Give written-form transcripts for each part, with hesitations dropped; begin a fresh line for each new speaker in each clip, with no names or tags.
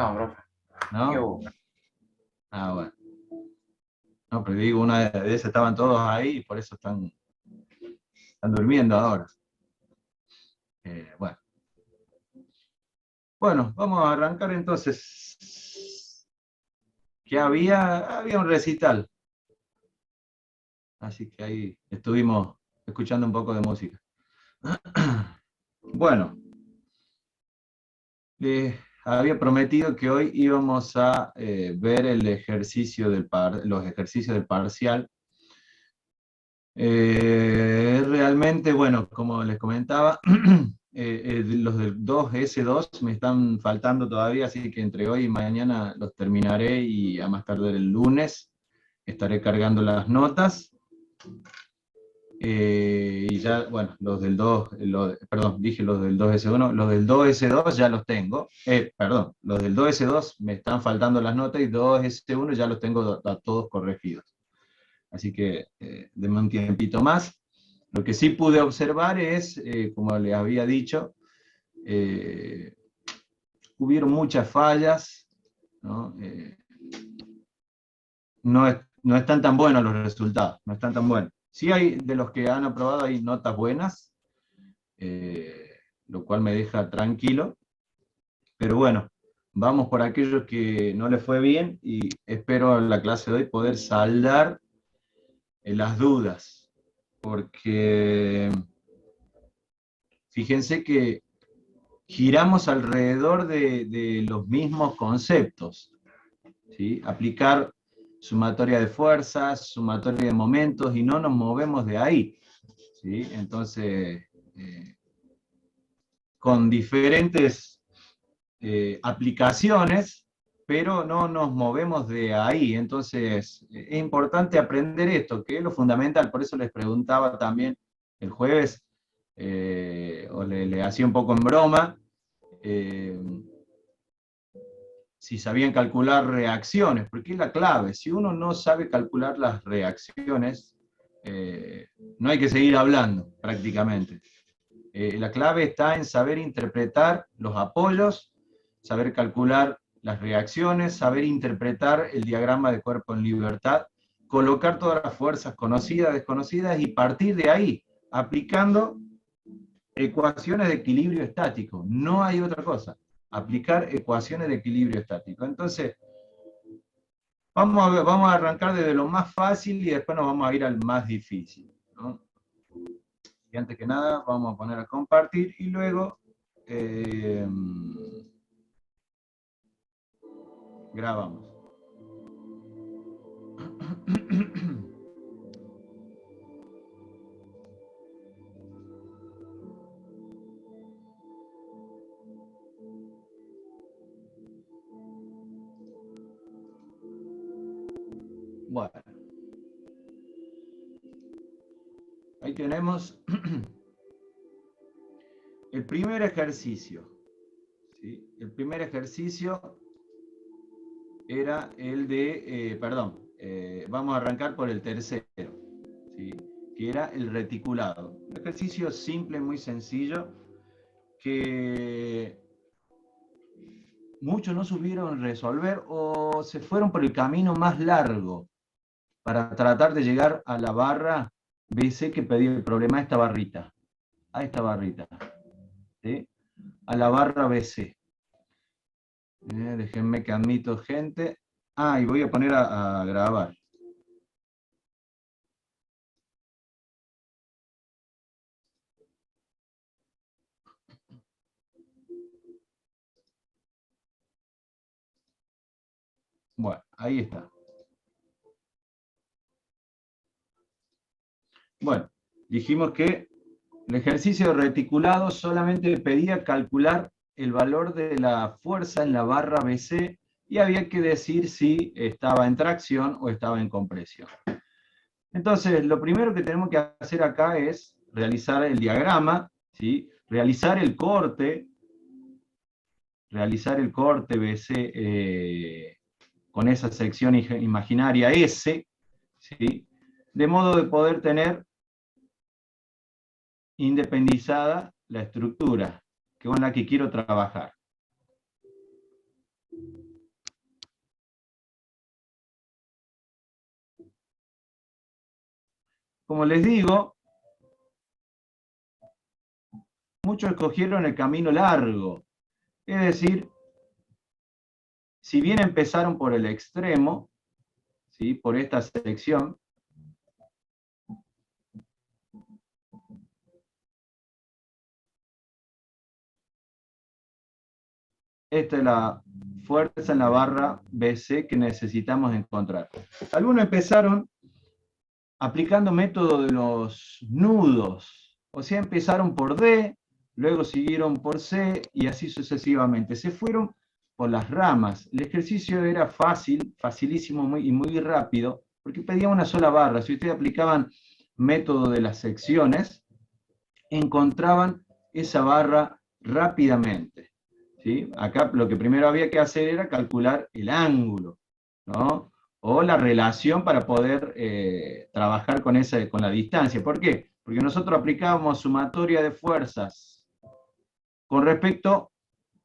No, profe. ¿Qué
¿No?
hubo?
Ah, bueno. No, pero digo, una de esas estaban todos ahí y por eso están durmiendo ahora. Bueno. Bueno, vamos a arrancar entonces. Que había un recital. Así que ahí estuvimos escuchando un poco de música. Bueno, había prometido que hoy íbamos a ver el ejercicio los ejercicios del parcial. Realmente, bueno, como les comentaba, los del 2S2 me están faltando todavía, así que entre hoy y mañana los terminaré y a más tardar el lunes estaré cargando las notas. Y ya, bueno, los del 2, perdón, dije los del 2S1, los del 2S2 ya los tengo. Perdón, los del 2S2 me están faltando las notas y 2S1 ya los tengo a todos corregidos. Así que denme un tiempito más. Lo que sí pude observar es, como les había dicho, eh, hubieron muchas fallas, ¿no? No están tan buenos los resultados, no están tan buenos. Sí hay, de los que han aprobado, hay notas buenas, lo cual me deja tranquilo, pero bueno, vamos por aquellos que no les fue bien y espero en la clase de hoy poder saldar las dudas, porque fíjense que giramos alrededor de los mismos conceptos, ¿sí? Aplicar sumatoria de fuerzas, sumatoria de momentos, y no nos movemos de ahí, ¿sí? Entonces, con diferentes aplicaciones, pero no nos movemos de ahí. Entonces, es importante aprender esto, que es lo fundamental. Por eso les preguntaba también el jueves, o le hacía un poco en broma, eh, si sabían calcular reacciones, porque es la clave. Si uno no sabe calcular las reacciones, no hay que seguir hablando prácticamente. La clave está en saber interpretar los apoyos, saber calcular las reacciones, saber interpretar el diagrama de cuerpo en libertad, colocar todas las fuerzas conocidas, desconocidas y partir de ahí, aplicando ecuaciones de equilibrio estático. No hay otra cosa. Aplicar ecuaciones de equilibrio estático. Entonces, vamos a arrancar desde lo más fácil y después nos vamos a ir al más difícil, ¿no? Y antes que nada, vamos a poner a compartir y luego grabamos. Bueno, ahí tenemos el primer ejercicio, ¿sí? El primer ejercicio era el de, vamos a arrancar por el tercero, ¿sí? Que era el reticulado. Un ejercicio simple, muy sencillo, que muchos no supieron resolver o se fueron por el camino más largo para tratar de llegar a la barra BC que pedía el problema, a esta barrita, ¿sí? A la barra BC. Déjenme que admito gente. Y voy a poner a grabar. Bueno, ahí está. Bueno, dijimos que el ejercicio reticulado solamente pedía calcular el valor de la fuerza en la barra BC y había que decir si estaba en tracción o estaba en compresión. Entonces, lo primero que tenemos que hacer acá es realizar el diagrama, ¿sí? Realizar el corte BC con esa sección imaginaria S, ¿sí? De modo de poder tener independizada la estructura con la que quiero trabajar. como les digo, muchos escogieron el camino largo. Es decir, si bien empezaron por el extremo, ¿sí?, por esta sección, esta es la fuerza en la barra BC que necesitamos encontrar. Algunos empezaron aplicando método de los nudos, o sea, empezaron por D, luego siguieron por C y así sucesivamente. Se fueron por las ramas. El ejercicio era fácil, facilísimo y muy rápido, porque pedía una sola barra. Si ustedes aplicaban método de las secciones, encontraban esa barra rápidamente, ¿sí? Acá lo que primero había que hacer era calcular el ángulo, ¿no?, o la relación para poder trabajar con la distancia. ¿Por qué? Porque nosotros aplicábamos sumatoria de fuerzas con respecto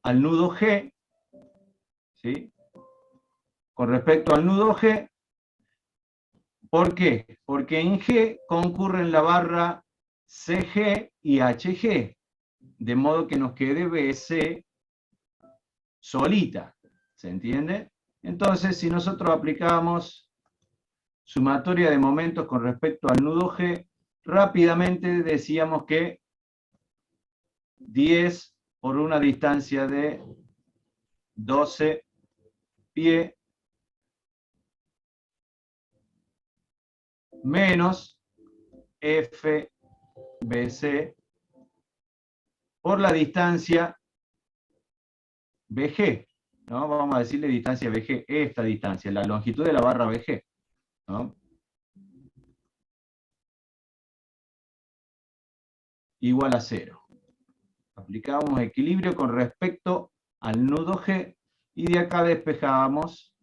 al nudo G, ¿sí?, con respecto al nudo G. ¿Por qué? Porque en G concurren la barra CG y HG, de modo que nos quede BC solita, ¿se entiende? Entonces, si nosotros aplicamos sumatoria de momentos con respecto al nudo G, rápidamente decíamos que 10 por una distancia de 12 pie menos FBC por la distancia BG, ¿no? Vamos a decirle distancia BG, esta distancia, la longitud de la barra BG, ¿no?, igual a 0. Aplicábamos equilibrio con respecto al nudo G y de acá despejábamos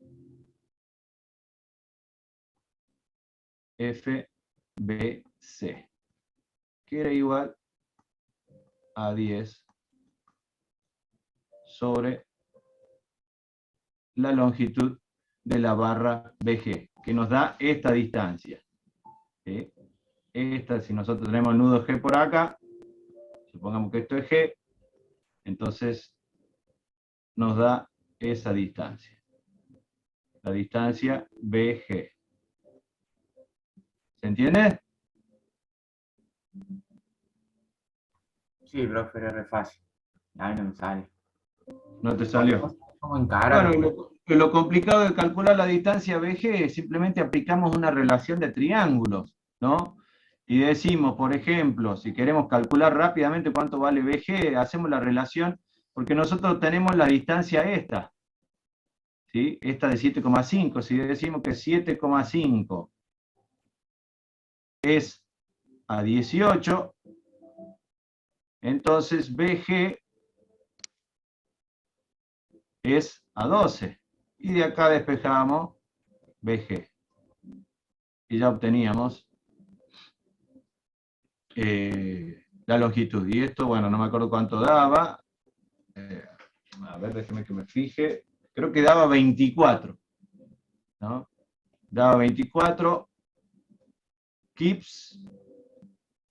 FBC, que era igual a 10 sobre la longitud de la barra BG, que nos da esta distancia, ¿sí? Esta, si nosotros tenemos el nudo G por acá, supongamos que esto es G, entonces nos da esa distancia, la distancia BG. ¿Se entiende?
Sí, profe, era re fácil. A mí no me sale.
¿No te salió?
¿Cómo encararlo?
Bueno, lo complicado de calcular la distancia BG es simplemente aplicamos una relación de triángulos, ¿no? Y decimos, por ejemplo, si queremos calcular rápidamente cuánto vale BG, hacemos la relación, porque nosotros tenemos la distancia esta, ¿sí?, esta de 7,5. Si decimos que 7,5 es a 18, entonces BG es a 12. Y de acá despejamos BG. Y ya obteníamos la longitud. Y esto, bueno, no me acuerdo cuánto daba. A ver, déjeme que me fije. Creo que daba 24, ¿no? Daba 24 kips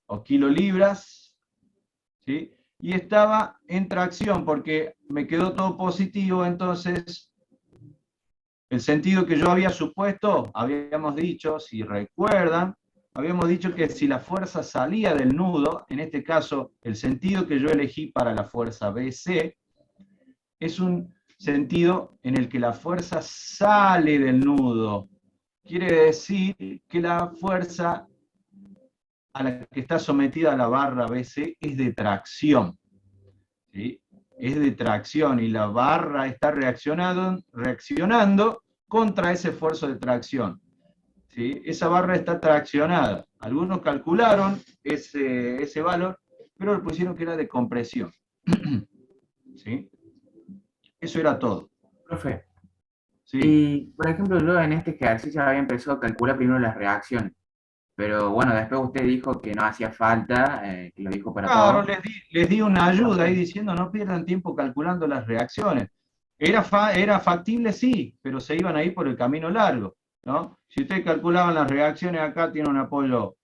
o kilolibras, ¿sí? Y estaba en tracción porque me quedó todo positivo, entonces el sentido que yo había supuesto, habíamos dicho, si recuerdan, habíamos dicho que si la fuerza salía del nudo, en este caso el sentido que yo elegí para la fuerza BC, es un sentido en el que la fuerza sale del nudo. Quiere decir que la fuerza a la que está sometida la barra BC es de tracción, ¿sí? Es de tracción y la barra está reaccionando contra ese esfuerzo de tracción, ¿sí? Esa barra está traccionada. Algunos calcularon ese valor, pero le pusieron que era de compresión. ¿Sí? Eso era todo.
Profe,
Sí.
y por ejemplo, yo en este ejercicio había empezado a calcular primero las reacciones, pero bueno, después usted dijo que no hacía falta, que lo dijo para
Claro,
todo.
les di una ayuda ahí
Entonces,
diciendo no pierdan tiempo calculando las reacciones. Era factible, sí, pero se iban a ir por el camino largo, ¿no? Si ustedes calculaban las reacciones, acá tiene un apoyo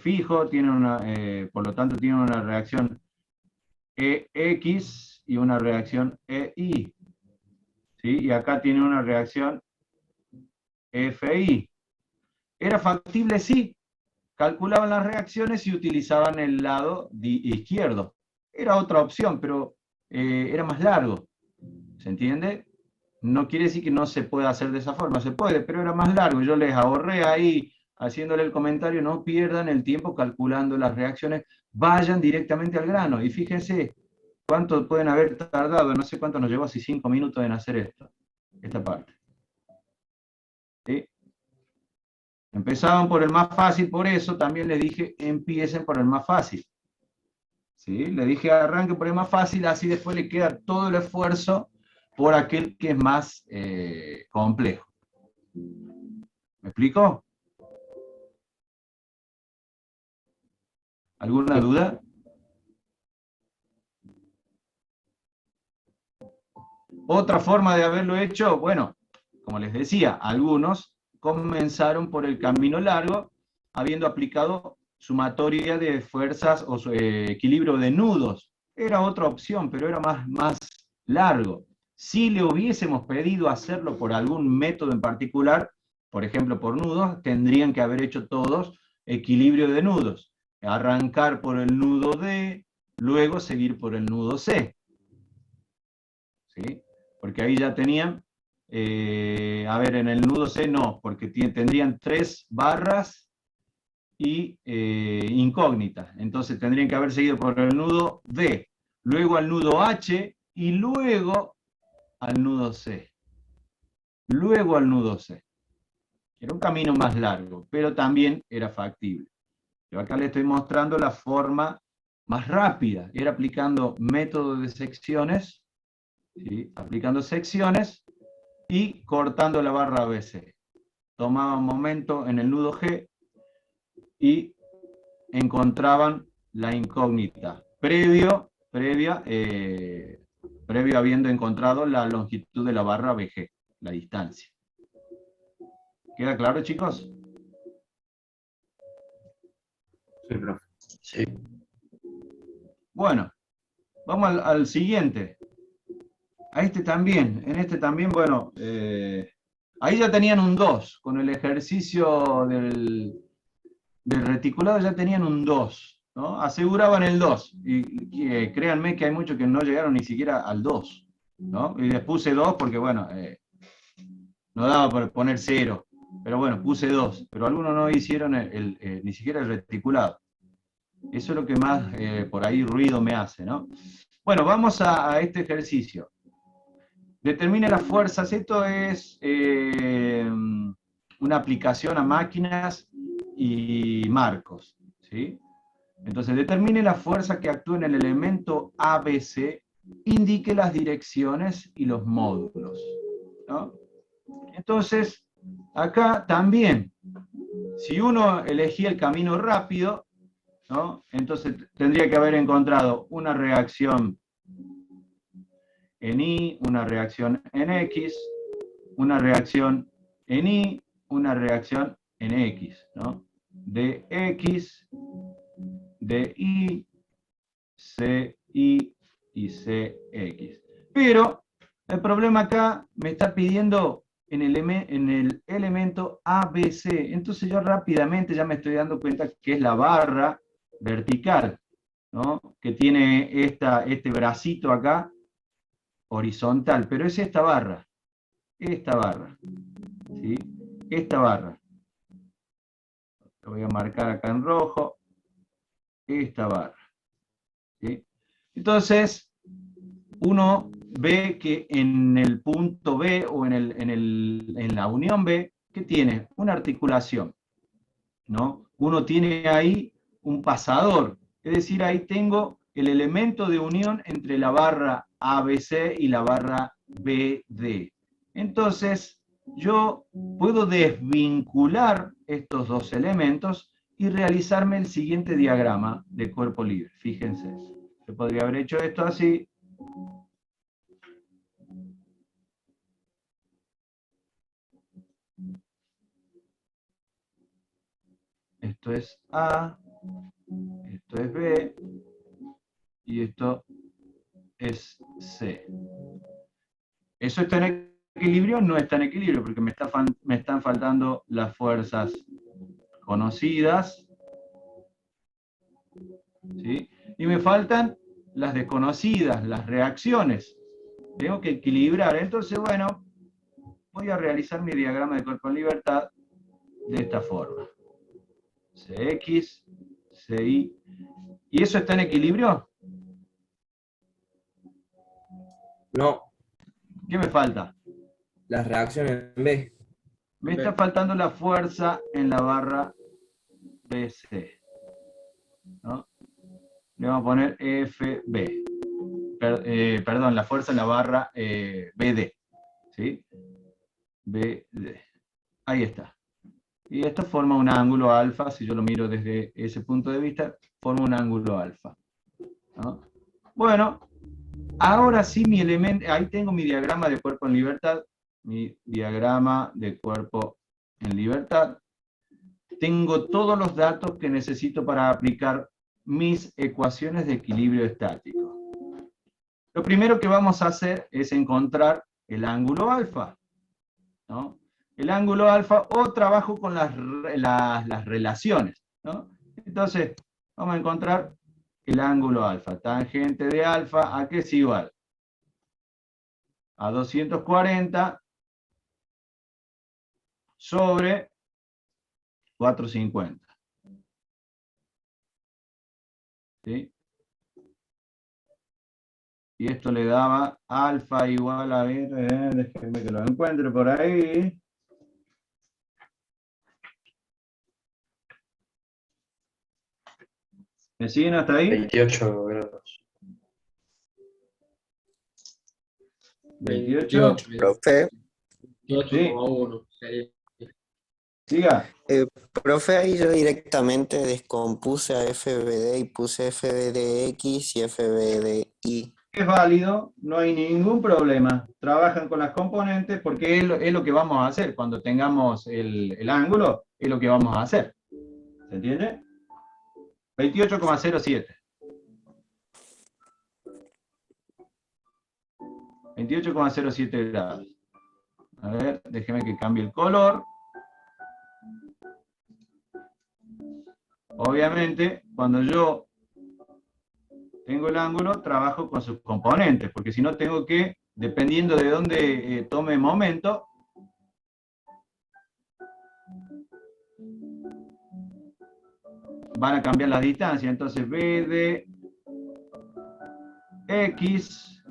fijo, tiene por lo tanto tiene una reacción EX y una reacción EI. ¿Sí? Y acá tiene una reacción FI. ¿Era factible? Sí. Calculaban las reacciones y utilizaban el lado izquierdo. Era otra opción, pero era más largo. ¿Se entiende? No quiere decir que no se pueda hacer de esa forma, se puede, pero era más largo. Yo les ahorré ahí haciéndole el comentario, no pierdan el tiempo calculando las reacciones, vayan directamente al grano. Y fíjense cuánto pueden haber tardado, no sé cuánto nos llevó, así 5 minutos en hacer esta parte. ¿Sí? Empezaban por el más fácil, por eso también les dije, empiecen por el más fácil. ¿Sí? Le dije, arranque por el más fácil, así después le queda todo el esfuerzo por aquel que es más complejo. ¿Me explico? ¿Alguna duda? Otra forma de haberlo hecho, bueno, como les decía, algunos comenzaron por el camino largo, habiendo aplicado sumatoria de fuerzas o equilibrio de nudos. Era otra opción, pero era más largo. Si le hubiésemos pedido hacerlo por algún método en particular, por ejemplo por nudos, tendrían que haber hecho todos equilibrio de nudos. Arrancar por el nudo D, luego seguir por el nudo C. ¿Sí? Porque ahí ya tenían, a ver, en el nudo C no, porque tendrían 3 barras y incógnitas. Entonces tendrían que haber seguido por el nudo D, luego al nudo H y luego al nudo C. Luego al nudo C. Era un camino más largo, pero también era factible. Yo acá le estoy mostrando la forma más rápida. Era aplicando método de secciones, ¿sí? Aplicando secciones y cortando la barra ABC. Tomaban momento en el nudo G y encontraban la incógnita, previo habiendo encontrado la longitud de la barra BG, la distancia. ¿Queda claro, chicos?
Sí, profe.
Sí.
Bueno, vamos al siguiente. A este también, en este también, bueno, ahí ya tenían un 2, con el ejercicio del reticulado ya tenían un 2, ¿no? Aseguraban el 2, y créanme que hay muchos que no llegaron ni siquiera al 2, ¿no? Y les puse 2 porque, bueno, no daba por poner 0, pero bueno, puse 2, pero algunos no hicieron ni siquiera el reticulado. Eso es lo que más por ahí ruido me hace, ¿no? Bueno, vamos a este ejercicio. Determine las fuerzas. Esto es una aplicación a máquinas y marcos, ¿sí? Entonces, determine la fuerza que actúa en el elemento ABC, indique las direcciones y los módulos, ¿no? Entonces, acá también, si uno elegía el camino rápido, ¿no? Entonces tendría que haber encontrado una reacción en Y, una reacción en X, una reacción en Y, una reacción en X, ¿no? De X, de Y, CI y CX. Pero el problema acá me está pidiendo en el elemento ABC. Entonces yo rápidamente ya me estoy dando cuenta que es la barra vertical, ¿no? Que tiene este bracito acá horizontal, pero es esta barra, ¿sí? Esta barra. Lo voy a marcar acá en rojo, esta barra, ¿sí? Entonces, uno ve que en el punto B o en la unión B, ¿qué tiene? Una articulación, ¿no? Uno tiene ahí un pasador, es decir, ahí tengo el elemento de unión entre la barra ABC y la barra BD. Entonces, yo puedo desvincular estos dos elementos y realizarme el siguiente diagrama de cuerpo libre. Fíjense, yo podría haber hecho esto así. esto es A, esto es B, y esto es C. ¿Eso está en equilibrio? No está en equilibrio, porque me están faltando las fuerzas conocidas, ¿sí? Y me faltan las desconocidas, las reacciones. Tengo que equilibrar. Entonces, bueno, voy a realizar mi diagrama de cuerpo en libertad de esta forma. Cx, Ci. ¿Y eso está en equilibrio?
No,
¿Qué me falta?
las reacciones en B.
Me está faltando la fuerza en la barra BC, ¿no? Le vamos a poner FB. Perdón, la fuerza en la barra BD. ¿Sí? BD. Ahí está. Y esto forma un ángulo alfa, si yo lo miro desde ese punto de vista, forma un ángulo alfa, ¿no? Bueno, ahora sí mi elemento, ahí tengo mi diagrama de cuerpo en libertad, mi diagrama de cuerpo en libertad. Tengo todos los datos que necesito para aplicar mis ecuaciones de equilibrio estático. Lo primero que vamos a hacer es encontrar el ángulo alfa, ¿no? El ángulo alfa, o trabajo con las relaciones, ¿no? Entonces, vamos a encontrar el ángulo alfa. Tangente de alfa, ¿a qué es igual? A 240 sobre 450. ¿Sí? Y esto le daba alfa igual a ver, déjenme que lo encuentre por ahí. ¿Me siguen hasta ahí?
28 grados.
28.
Profe,
28,1 sería.
Siga.
profe, ahí yo directamente descompuse a FBD y puse FBDX y FBDI.
Es válido, no hay ningún problema. Trabajan con las componentes porque es lo que vamos a hacer. Cuando tengamos el ángulo, es lo que vamos a hacer. ¿Se entiende? 28,07. 28,07 grados. A ver, déjeme que cambie el color. Obviamente, cuando yo tengo el ángulo, trabajo con sus componentes, porque si no tengo que, dependiendo de dónde tome momento, van a cambiar las distancias. Entonces, B de X,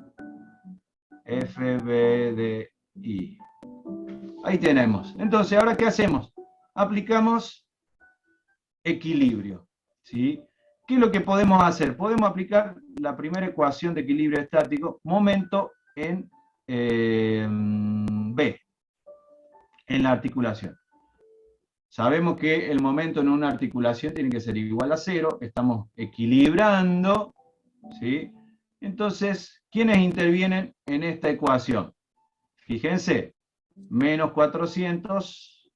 FB de Y. Ahí tenemos. Entonces, ¿ahora qué hacemos? Aplicamos equilibrio, ¿sí? ¿Qué es lo que podemos hacer? Podemos aplicar la primera ecuación de equilibrio estático, momento en B, en la articulación. Sabemos que el momento en una articulación tiene que ser igual a 0, estamos equilibrando, ¿sí? Entonces, ¿quiénes intervienen en esta ecuación? Fíjense, menos 400,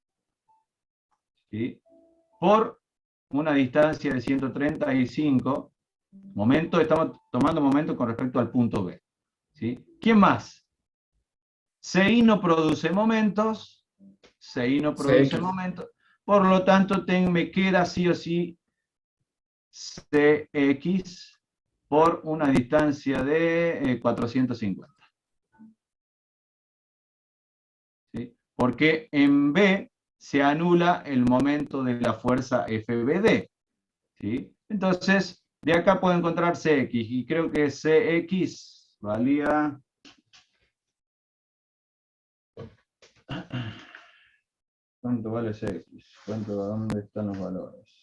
¿sí? Por una distancia de 135, momento, estamos tomando momento con respecto al punto B, ¿sí? ¿Quién más? CI no produce momentos, CI no produce
CX.
momentos, por lo tanto me queda sí o sí CX por una distancia de 450. ¿Sí? Porque en B se anula el momento de la fuerza FBD. ¿Sí? Entonces, de acá puedo encontrar CX, y creo que CX valía... ¿Cuánto vale CX? ¿Dónde están los valores?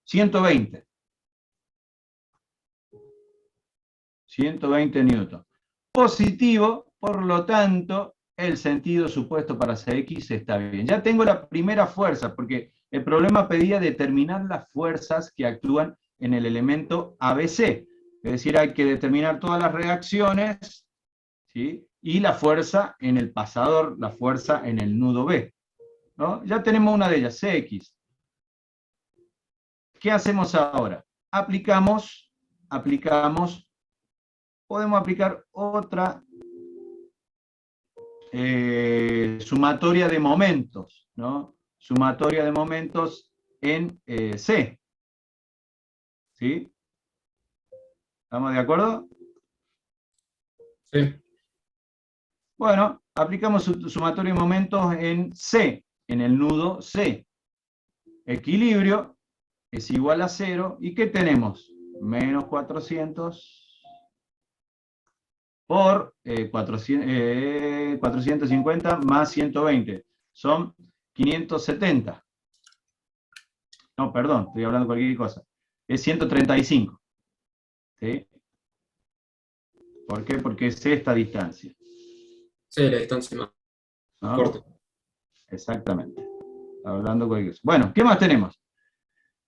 120. 120 newton. Positivo, por lo tanto, el sentido supuesto para CX está bien. Ya tengo la primera fuerza, porque el problema pedía determinar las fuerzas que actúan en el elemento ABC. Es decir, hay que determinar todas las reacciones, ¿sí? y la fuerza en el pasador, la fuerza en el nudo B, ¿no? Ya tenemos una de ellas, Cx. ¿Qué hacemos ahora? Podemos aplicar otra sumatoria de momentos, ¿no? Sumatoria de momentos en C. ¿Sí? ¿Estamos de acuerdo?
Sí.
Bueno, aplicamos sumatoria de momentos en C, en el nudo C. Equilibrio es igual a 0. ¿Y qué tenemos? Menos 400 por 450 más 120. Son 570. No, perdón, estoy hablando cualquier cosa. Es 135. ¿Sí? ¿Por qué? Porque es esta distancia,
Sí, la distancia más
¿no?
corta.
Exactamente. Hablando cualquier cosa. Bueno, ¿qué más tenemos?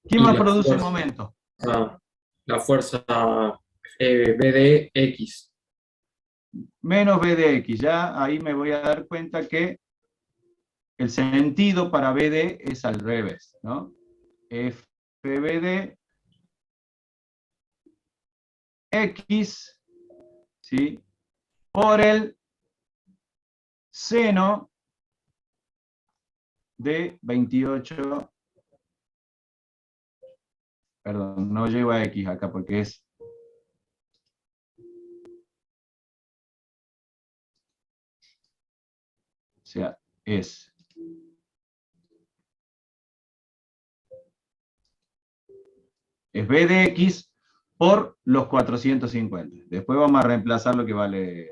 ¿Quién
Y
más
la
produce
fuerza,
momento?
la fuerza BDX.
Menos B de X. Ya ahí me voy a dar cuenta que el sentido para BD es al revés, ¿no? FBD X, ¿sí? Por el seno de 28, perdón, no llevo a X acá porque es, o sea, es B de X por los 450. Después vamos a reemplazar lo que vale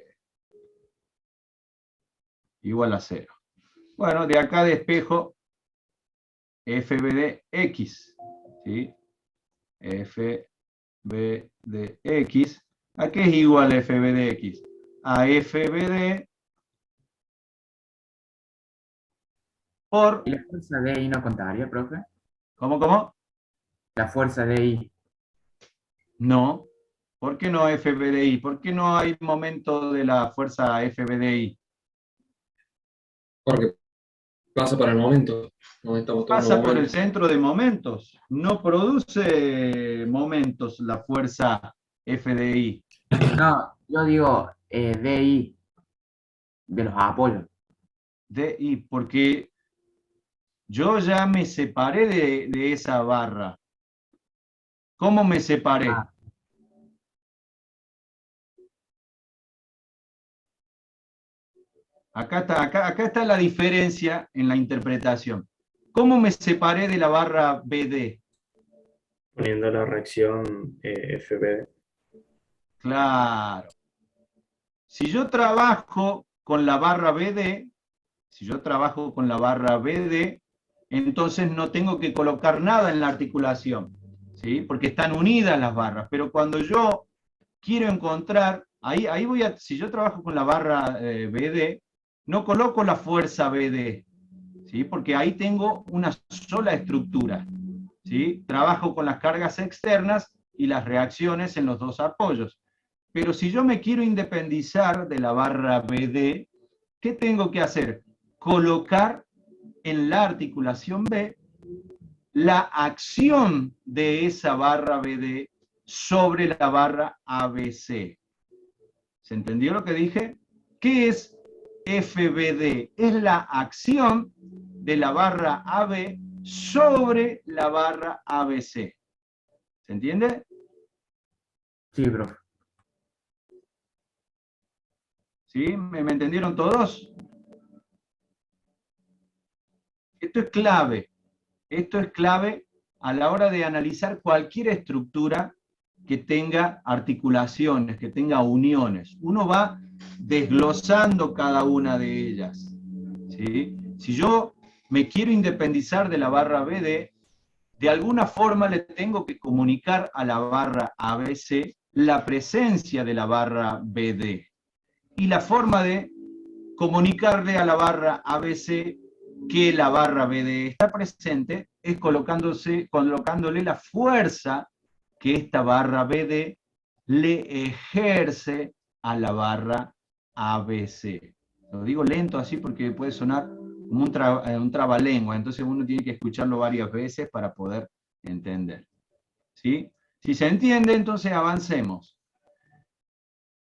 igual a 0. Bueno, de acá despejo FB de X, ¿sí? FB de X. ¿A qué es igual FB de X? A FB de por...
¿Y la fuerza de I no contaría, profe?
¿Cómo?
La fuerza de I.
No. ¿Por qué no FBDI? ¿Por qué no hay momento de la fuerza FBDI?
Porque pasa para el momento. No estamos tomando
Pasa por el
momentos.
centro de momentos. No produce momentos la fuerza FDI.
No, yo digo DI, de los apoyos.
DI, porque yo ya me separé de esa barra. ¿Cómo me separé?
Ah,
Acá está la diferencia en la interpretación. ¿Cómo me separé de la barra BD?
Poniendo la reacción FB.
Claro. Si yo trabajo con la barra BD, entonces no tengo que colocar nada en la articulación, ¿sí? Porque están unidas las barras. Pero cuando yo quiero encontrar, ahí voy a, si yo trabajo con la barra BD, no coloco la fuerza BD, ¿sí? Porque ahí tengo una sola estructura, ¿sí? Trabajo con las cargas externas y las reacciones en los dos apoyos. Pero si yo me quiero independizar de la barra BD, ¿qué tengo que hacer? Colocar en la articulación B la acción de esa barra BD sobre la barra ABC. ¿Se entendió lo que dije? ¿Qué es FBD? Es la acción de la barra AB sobre la barra ABC. ¿Se entiende?
sí, profe.
¿Sí? ¿Me entendieron todos? Esto es clave. Esto es clave a la hora de analizar cualquier estructura que tenga articulaciones, que tenga uniones. Uno va desglosando cada una de ellas, ¿sí? Si yo me quiero independizar de la barra BD, de alguna forma le tengo que comunicar a la barra ABC la presencia de la barra BD. Y la forma de comunicarle a la barra ABC que la barra BD está presente es colocándole la fuerza que esta barra BD le ejerce a la barra ABC. Lo digo lento así porque puede sonar como un trabalengua, entonces uno tiene que escucharlo varias veces para poder entender. ¿Sí? Si se entiende, entonces avancemos.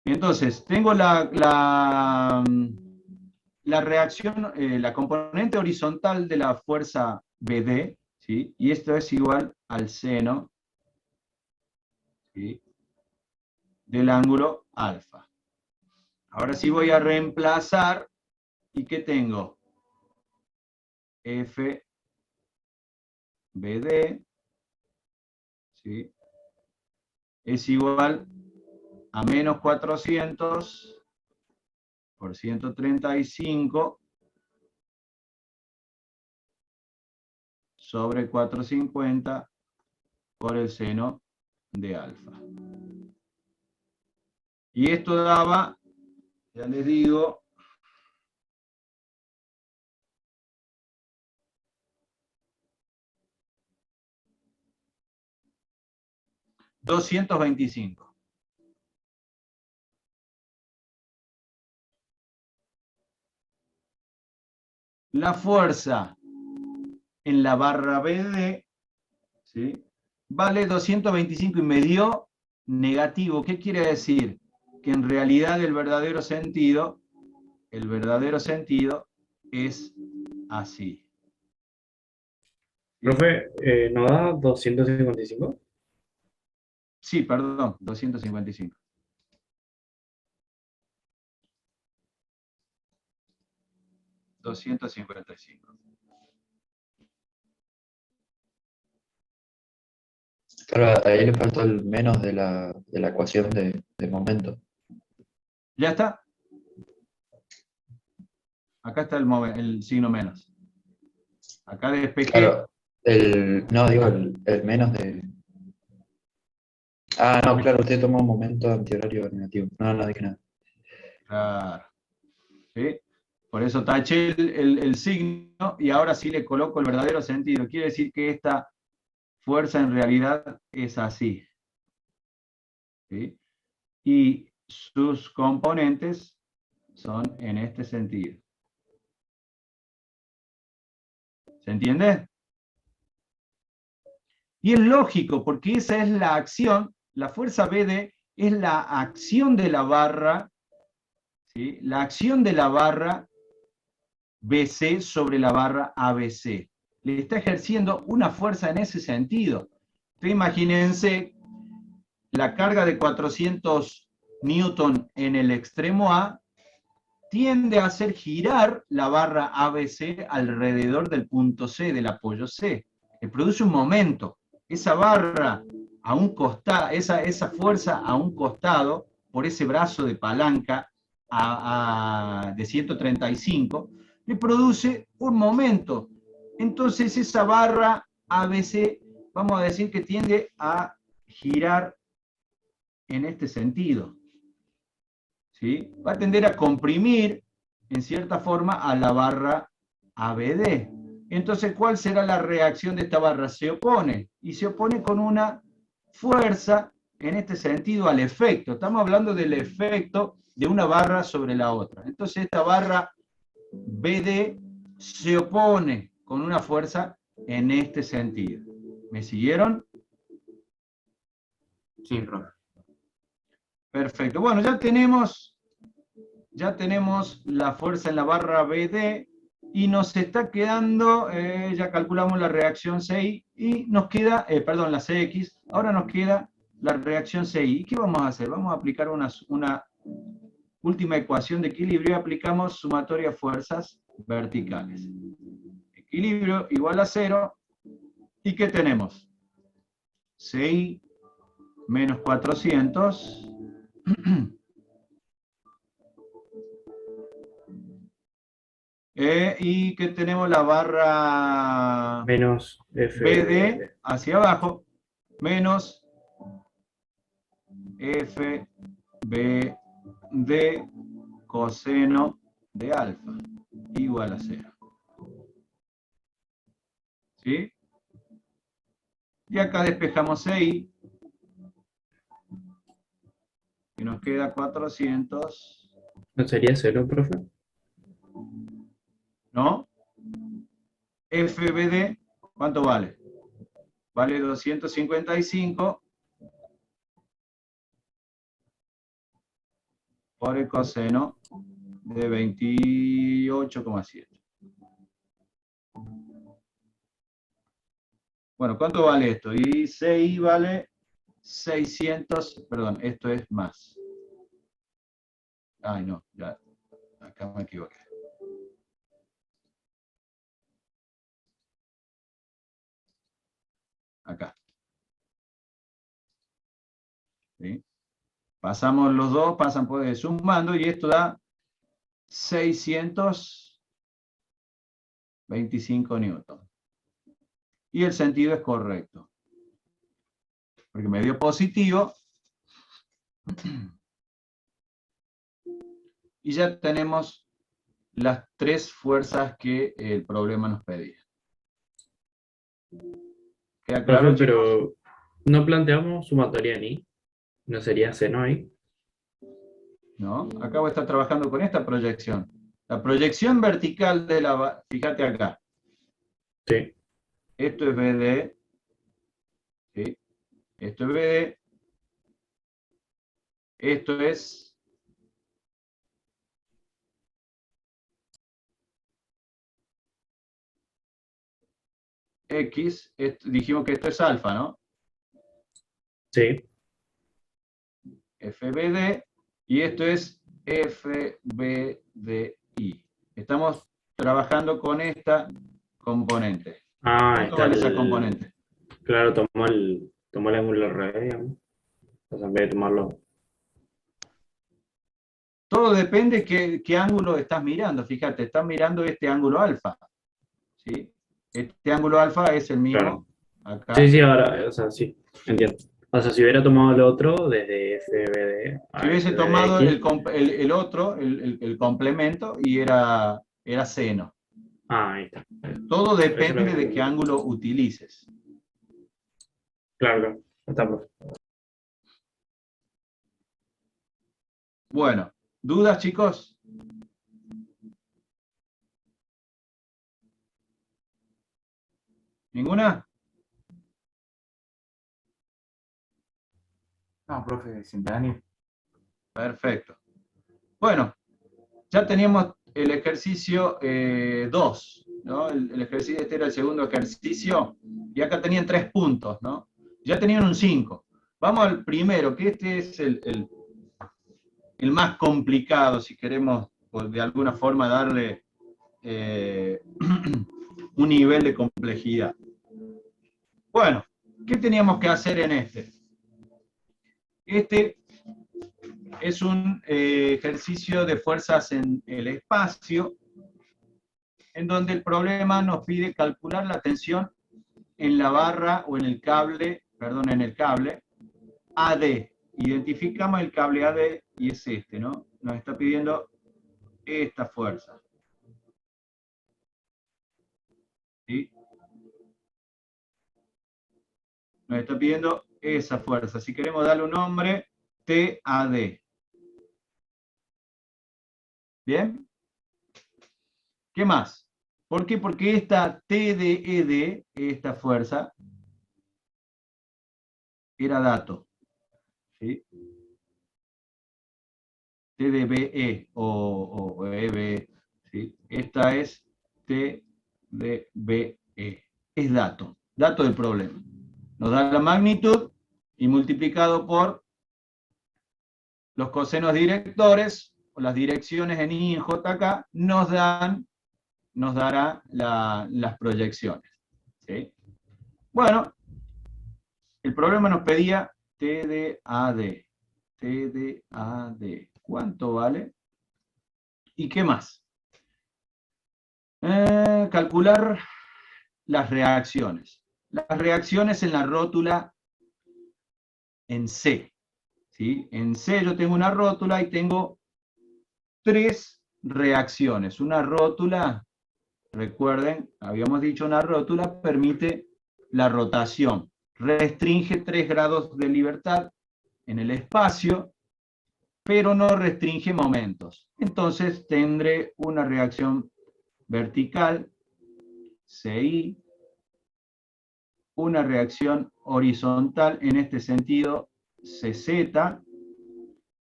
Entonces, tengo la reacción, la componente horizontal de la fuerza BD, ¿sí? Y esto es igual al seno, ¿sí?, del ángulo alfa. Ahora sí voy a reemplazar, ¿y qué tengo? FBD, ¿sí?, es igual a menos 400 por 135 sobre 450 por el seno de alfa. Y esto daba, ya les digo, 225. La fuerza en la barra BD, ¿sí?, vale 225 y me dio negativo. ¿Qué quiere decir? Que en realidad el verdadero sentido es así.
Profe, ¿no da 255?
Sí, perdón, 255.
Pero ahí le faltó el menos de la ecuación de momento.
¿Ya está? Acá está el signo menos. Acá despejé.
Claro, no, digo el menos de... Ah, no, claro, usted tomó un momento antihorario negativo. No, no dije nada.
Claro. ¿Sí? Por eso taché el signo y ahora sí le coloco el verdadero sentido. Quiere decir que esta fuerza en realidad es así. ¿Sí? Y sus componentes son en este sentido. ¿Se entiende? Y es lógico, porque esa es la acción, la fuerza BD es la acción de la barra, ¿sí?, la acción de la barra BC sobre la barra ABC. Le está ejerciendo una fuerza en ese sentido. Entonces, imagínense la carga de 400 newton en el extremo A tiende a hacer girar la barra ABC alrededor del punto C, del apoyo C. Le produce un momento. Esa barra a un costado, esa fuerza a un costado, por ese brazo de palanca de 135, le produce un momento. Entonces esa barra ABC, vamos a decir que tiende a girar en este sentido. ¿Sí? Va a tender a comprimir, en cierta forma, a la barra ABD. Entonces, ¿cuál será la reacción de esta barra? Se opone, y se opone con una fuerza, en este sentido, al efecto. Estamos hablando del efecto de una barra sobre la otra. Entonces, esta barra BD se opone con una fuerza en este sentido. ¿Me siguieron?
Sí, profe.
Perfecto. Bueno, ya tenemos la fuerza en la barra BD y nos está quedando, ya calculamos la reacción CI y nos queda, perdón, la CX, ahora nos queda la reacción CI. ¿Y qué vamos a hacer? Vamos a aplicar una última ecuación de equilibrio y aplicamos sumatoria fuerzas verticales. Equilibrio igual a 0. ¿Y qué tenemos? CI menos 400 y que tenemos la barra
Menos
BD hacia abajo, menos FBD coseno de alfa, igual a 0. ¿Sí? Y acá despejamos CI, y nos queda 400
¿No sería cero, profe?
¿No? FBD, ¿cuánto vale? Vale 255 por el coseno de 28,7. Bueno, ¿cuánto vale esto? Y CI vale 600, perdón, esto es más. Ay, no, ya, acá me equivoqué. Acá. ¿Sí? Pasamos los dos, pasan por sumando, y esto da 625 newton. Y el sentido es correcto. Porque me dio positivo. Y ya tenemos las tres fuerzas que el problema nos pedía. ¿Queda claro,
Profe,
chicos?
pero no planteamos sumatoria ni. ¿No sería seno ahí?
¿No? Acá voy a estar trabajando con esta proyección. La proyección vertical de la... Fíjate acá.
Sí.
Esto es BD. ¿Sí? Esto es BD. Esto es... X. Dijimos que esto es alfa, ¿no?
Sí.
FBD. Y esto es FBDI. Estamos trabajando con esta componente.
Ah,
¿Cuánto
está
vale esa
el.
componente?
Claro, tomó el ángulo al revés, digamos. O sea, en vez de tomarlo.
Todo depende qué ángulo estás mirando. Fíjate, estás mirando este ángulo alfa. ¿Sí? Este ángulo alfa es el
Claro.
mismo
Sí,
acá.
sí, ahora, o sea, sí, entiendo. O sea, si hubiera tomado el otro desde FBD
Si
a
hubiese tomado
FBDX.
el otro, el complemento, y era seno.
Ah, ahí está.
Todo
Eso es lo
depende de qué
que.
ángulo utilices.
Claro, claro. Está, profe.
Bueno, ¿dudas, chicos? ¿Ninguna?
No, profe, sin Dani.
Perfecto. Bueno, ya teníamos el ejercicio 2, ¿no? El ejercicio, este era el segundo ejercicio, y acá tenían 3 puntos, ¿no? Ya tenían un 5. Vamos al primero, que este es el más complicado, si queremos, pues, de alguna forma darle un nivel de complejidad. Bueno, ¿qué teníamos que hacer en este? Este es un ejercicio de fuerzas en el espacio, en donde el problema nos pide calcular la tensión en la barra o en el cable, perdón, en el cable AD. Identificamos el cable AD y es este, ¿no? Nos está pidiendo esta fuerza. ¿Sí? Nos está pidiendo esa fuerza. Si queremos darle un nombre, TAD. ¿Bien? ¿Qué más? ¿Por qué? Porque esta TDED, esta fuerza, era dato. ¿Sí? TDBE o EB. ¿Sí? Esta es TDBE. Es dato. Dato del problema. Nos da la magnitud y multiplicado por los cosenos directores o las direcciones en I y en J acá nos dará las proyecciones. ¿Sí? Bueno, el problema nos pedía TDAD. TDAD. ¿Cuánto vale? ¿Y qué más? Calcular las reacciones. Las reacciones en la rótula en C. ¿Sí? En C yo tengo una rótula y tengo 3 reacciones. Una rótula, recuerden, habíamos dicho, una rótula permite la rotación. Restringe 3 grados de libertad en el espacio pero no restringe momentos. Entonces tendré una reacción vertical, CI, una reacción horizontal en este sentido, CZ,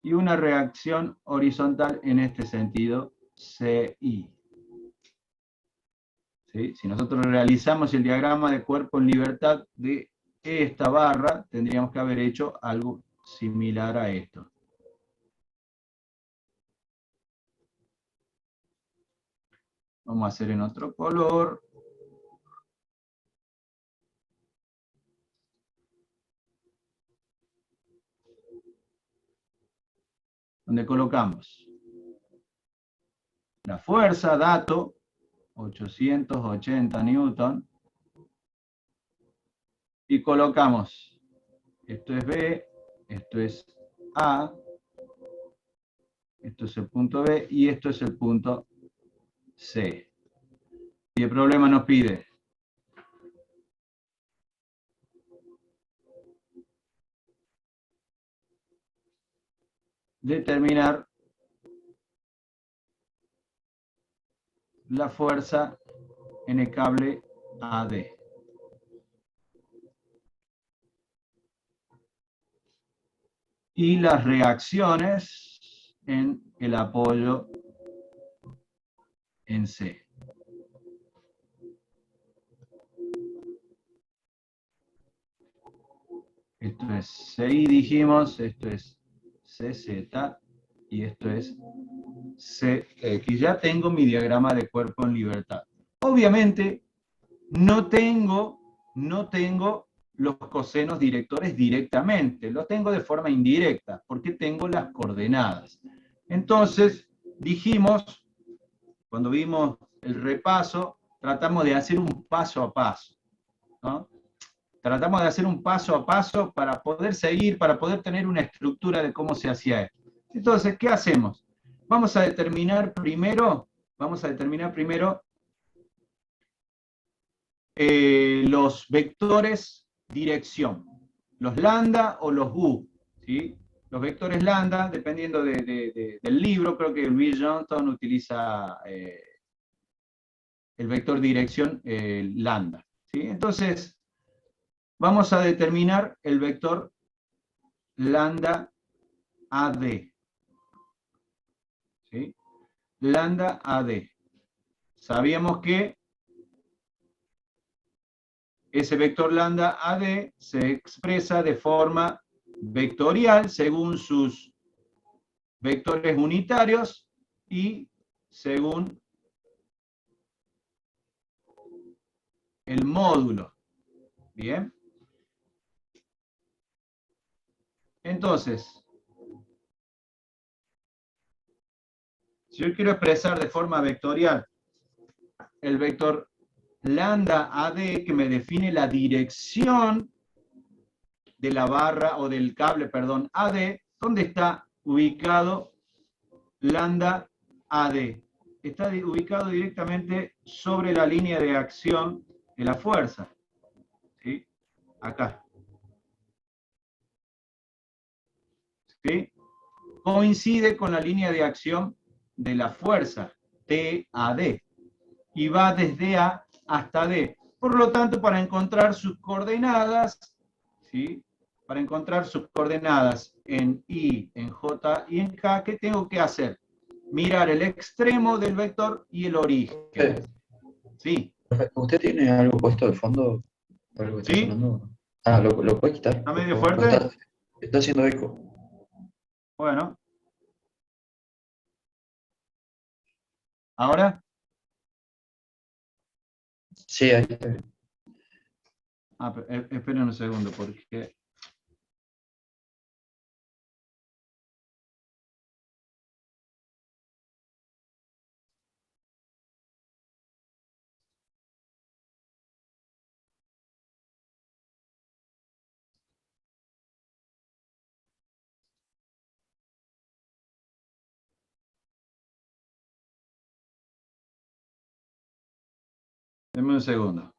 y una reacción horizontal en este sentido, CI. ¿Sí? Si nosotros realizamos el diagrama de cuerpo en libertad de esta barra, tendríamos que haber hecho algo similar a esto. Vamos a hacer en otro color. Donde colocamos la fuerza, dato, 880 newton, y colocamos, esto es B, esto es A, esto es el punto B, y esto es el punto C. Y el problema nos pide determinar la fuerza en el cable AD. Y las reacciones en el apoyo en C. Esto es CI, dijimos, esto es CZ y esto es CX. Ya tengo mi diagrama de cuerpo en libertad. Obviamente, no tengo los cosenos directores directamente, los tengo de forma indirecta, porque tengo las coordenadas. Entonces, dijimos, cuando vimos el repaso, tratamos de hacer un paso a paso, ¿no? Tratamos de hacer un paso a paso para poder seguir, para poder tener una estructura de cómo se hacía esto. Entonces, ¿qué hacemos? Vamos a determinar primero los vectores dirección, los lambda o los u, ¿sí? Los vectores lambda, dependiendo del libro, creo que Louis Johnston utiliza el vector dirección lambda, ¿sí? Entonces, vamos a determinar el vector lambda AD, ¿sí? Lambda AD. Sabíamos que ese vector lambda AD se expresa de forma vectorial según sus vectores unitarios y según el módulo. Bien. Entonces, si yo quiero expresar de forma vectorial el vector lambda AD que me define la dirección de la barra o del cable, perdón, AD, ¿dónde está ubicado lambda AD? Está ubicado directamente sobre la línea de acción de la fuerza, ¿sí? Acá. ¿Sí? Coincide con la línea de acción de la fuerza, TAD, y va desde A hasta D. Por lo tanto, para encontrar sus coordenadas, ¿sí? Para encontrar sus coordenadas en I, en J y en K, ¿qué tengo que hacer? Mirar el extremo del vector y el origen. ¿Sí?
¿Usted tiene algo puesto de fondo? ¿Algo que está
¿Sí?
sonando? Ah, ¿lo puede quitar?
¿Está
por
medio
favor?
fuerte?
Está haciendo eco.
Bueno. ¿Ahora?
Sí, ahí está bien.
Ah, esperen un segundo, porque... Denme un segundo.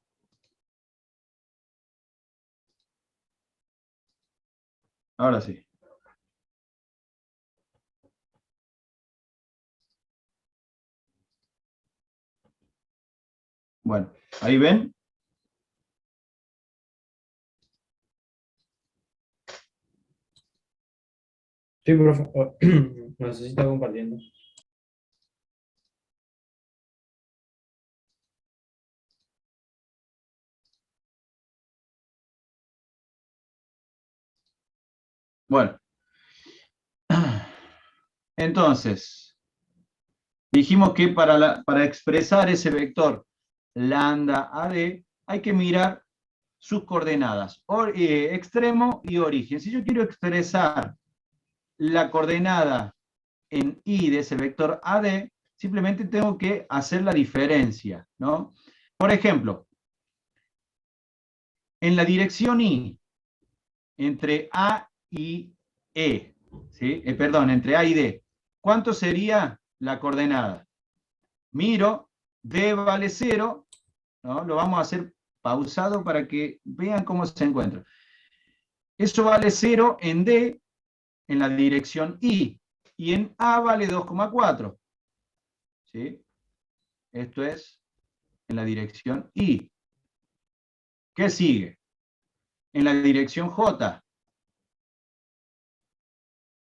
Ahora sí. Bueno, ¿ahí ven?
Sí, profe. No sé si está compartiendo.
Bueno, entonces, dijimos que para expresar ese vector lambda AD, hay que mirar sus coordenadas, extremo y origen. Si yo quiero expresar la coordenada en y de ese vector AD, simplemente tengo que hacer la diferencia, ¿no? Por ejemplo, en la dirección y, entre A y E, ¿sí? Perdón, entre A y D, ¿cuánto sería la coordenada? Miro, D vale 0, ¿no? Lo vamos a hacer pausado para que vean cómo se encuentra. Eso vale 0 en D, en la dirección y en A vale 2,4. ¿Sí? Esto es en la dirección y. ¿Qué sigue? En la dirección J.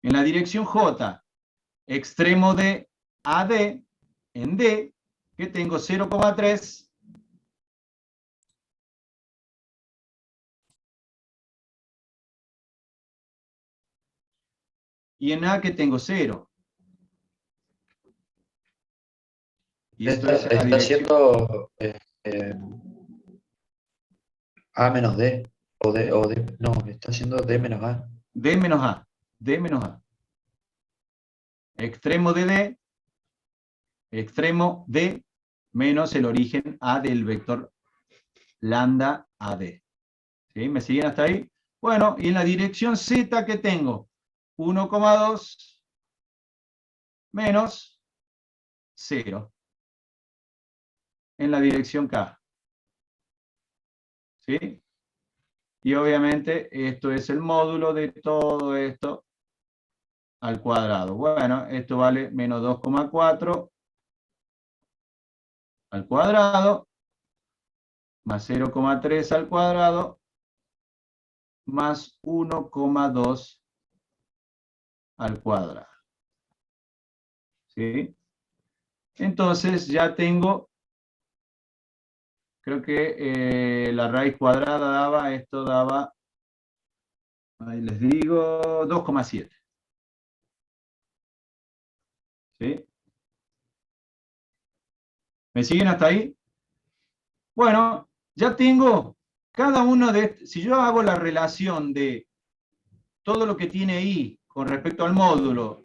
En la dirección J, extremo de AD, en D, que tengo 0,3. Y en A que tengo 0. Y esto es en la
Está
dirección
haciendo A menos D. No, está haciendo D menos A.
D menos A. D menos A. Extremo de D, extremo D menos el origen A del vector lambda AD. ¿Sí? ¿Me siguen hasta ahí? Bueno, y en la dirección Z, ¿qué tengo? 1,2 menos 0. En la dirección K. ¿Sí? Y obviamente esto es el módulo de todo esto al cuadrado. Bueno, esto vale menos 2,4 al cuadrado, más 0,3 al cuadrado, más 1,2 al cuadrado. ¿Sí? Entonces ya tengo, creo que la raíz cuadrada daba, esto daba, ahí les digo, 2,7. ¿Sí? ¿Me siguen hasta ahí? Bueno, ya tengo cada uno de, si yo hago la relación de todo lo que tiene I con respecto al módulo,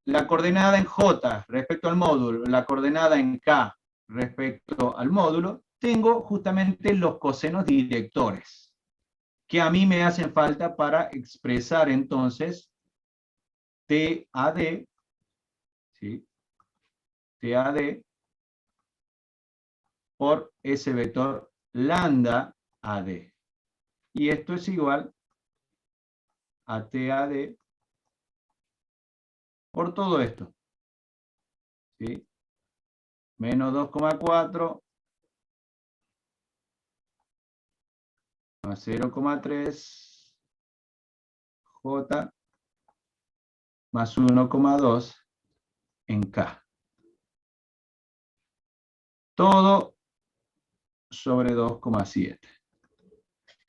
la coordenada en J respecto al módulo, la coordenada en K respecto al módulo, tengo justamente los cosenos directores, que a mí me hacen falta para expresar entonces TAD, ¿sí? TAD por ese vector lambda AD. Y esto es igual a TAD por todo esto. ¿Sí? Menos 2,4 más 0,3 J más 1,2 en K. Todo sobre 2,7.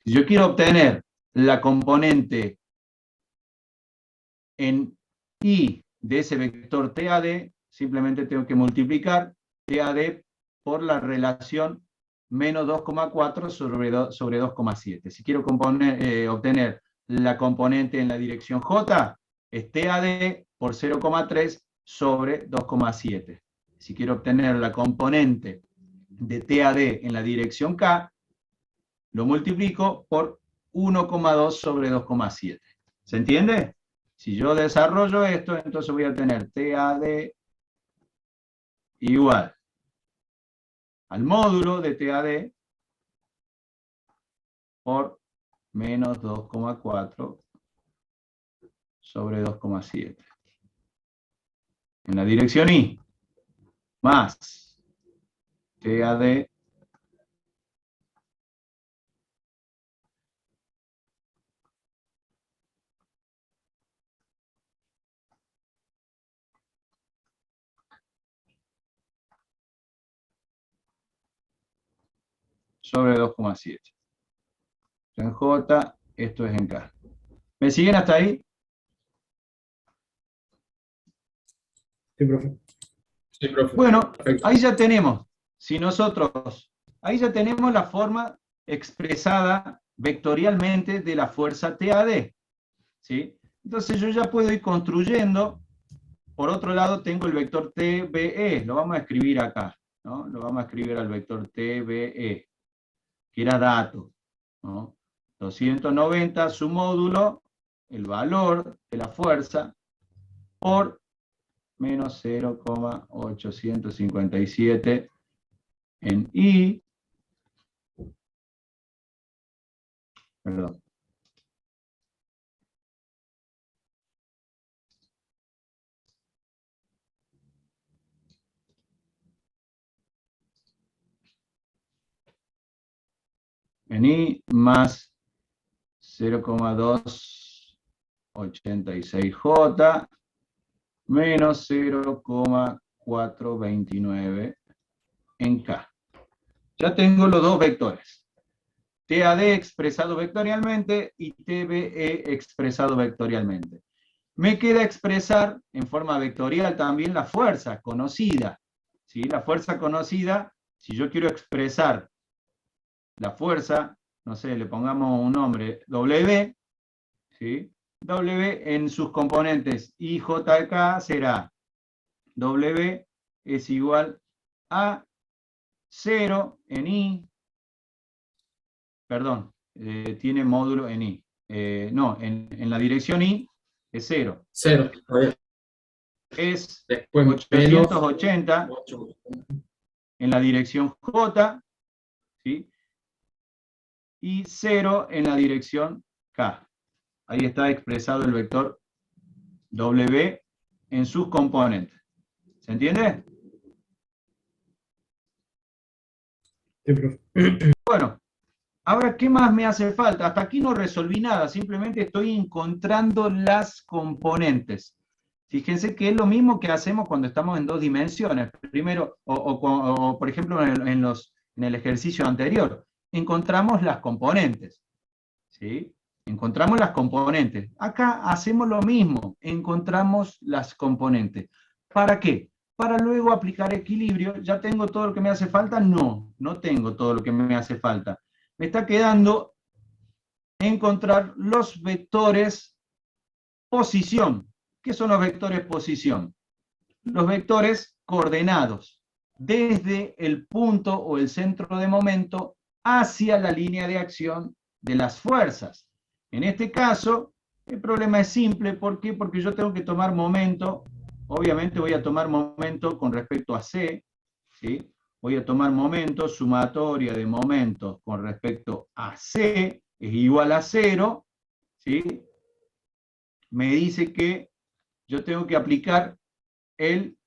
Si yo quiero obtener la componente en I de ese vector TAD, simplemente tengo que multiplicar TAD por la relación menos 2,4 sobre 2,7. Si quiero obtener la componente en la dirección J, es TAD por 0,3 sobre 2,7. Si quiero obtener la componente de TAD en la dirección K, lo multiplico por 1,2 sobre 2,7. ¿Se entiende? Si yo desarrollo esto, entonces voy a tener TAD igual al módulo de TAD por menos 2,4 sobre 2,7. En la dirección I, más TAD sobre 2,7. En J, esto es en K. ¿Me siguen hasta ahí?
Sí, profe.
Sí, profe.
Bueno,
Perfecto.
ahí ya tenemos, ahí ya tenemos la forma expresada vectorialmente de la fuerza TAD, ¿sí? Entonces yo ya puedo ir construyendo. Por otro lado tengo el vector TBE, lo vamos a escribir acá, ¿no? Lo vamos a escribir al vector TBE, que era dato, ¿no? 290 su módulo, el valor de la fuerza, por menos 0,857 en I, perdón, en I más 0,286J menos 0,429 en K. Ya tengo los dos vectores. TAD expresado vectorialmente y TBE expresado vectorialmente. Me queda expresar en forma vectorial también la fuerza conocida. ¿Sí? La fuerza conocida, si yo quiero expresar la fuerza, no sé, le pongamos un nombre, W, ¿sí? W en sus componentes IJK será W es igual a 0 en I, perdón, tiene módulo en I. No, en la dirección I es 0.
0. A ver.
Es
Después menos
880
8.
en la dirección J, ¿sí? Y 0 en la dirección K. Ahí está expresado el vector W en sus componentes. ¿Se entiende?
Sí, profe.
Bueno, ahora, ¿qué más me hace falta? Hasta aquí no resolví nada, simplemente estoy encontrando las componentes. Fíjense que es lo mismo que hacemos cuando estamos en dos dimensiones. Primero, o por ejemplo en el ejercicio anterior, encontramos las componentes. ¿Sí? Encontramos las componentes. Acá hacemos lo mismo, encontramos las componentes. ¿Para qué? Para luego aplicar equilibrio. ¿Ya tengo todo lo que me hace falta? No, no tengo todo lo que me hace falta. Me está quedando encontrar los vectores posición. ¿Qué son los vectores posición? Los vectores coordenados desde el punto o el centro de momento hacia la línea de acción de las fuerzas. En este caso, el problema es simple. ¿Por qué? Porque yo tengo que tomar momento. Obviamente voy a tomar momento con respecto a C, ¿sí? Voy a tomar momento, sumatoria de momentos con respecto a C es igual a 0, ¿sí? Me dice que yo tengo que aplicar el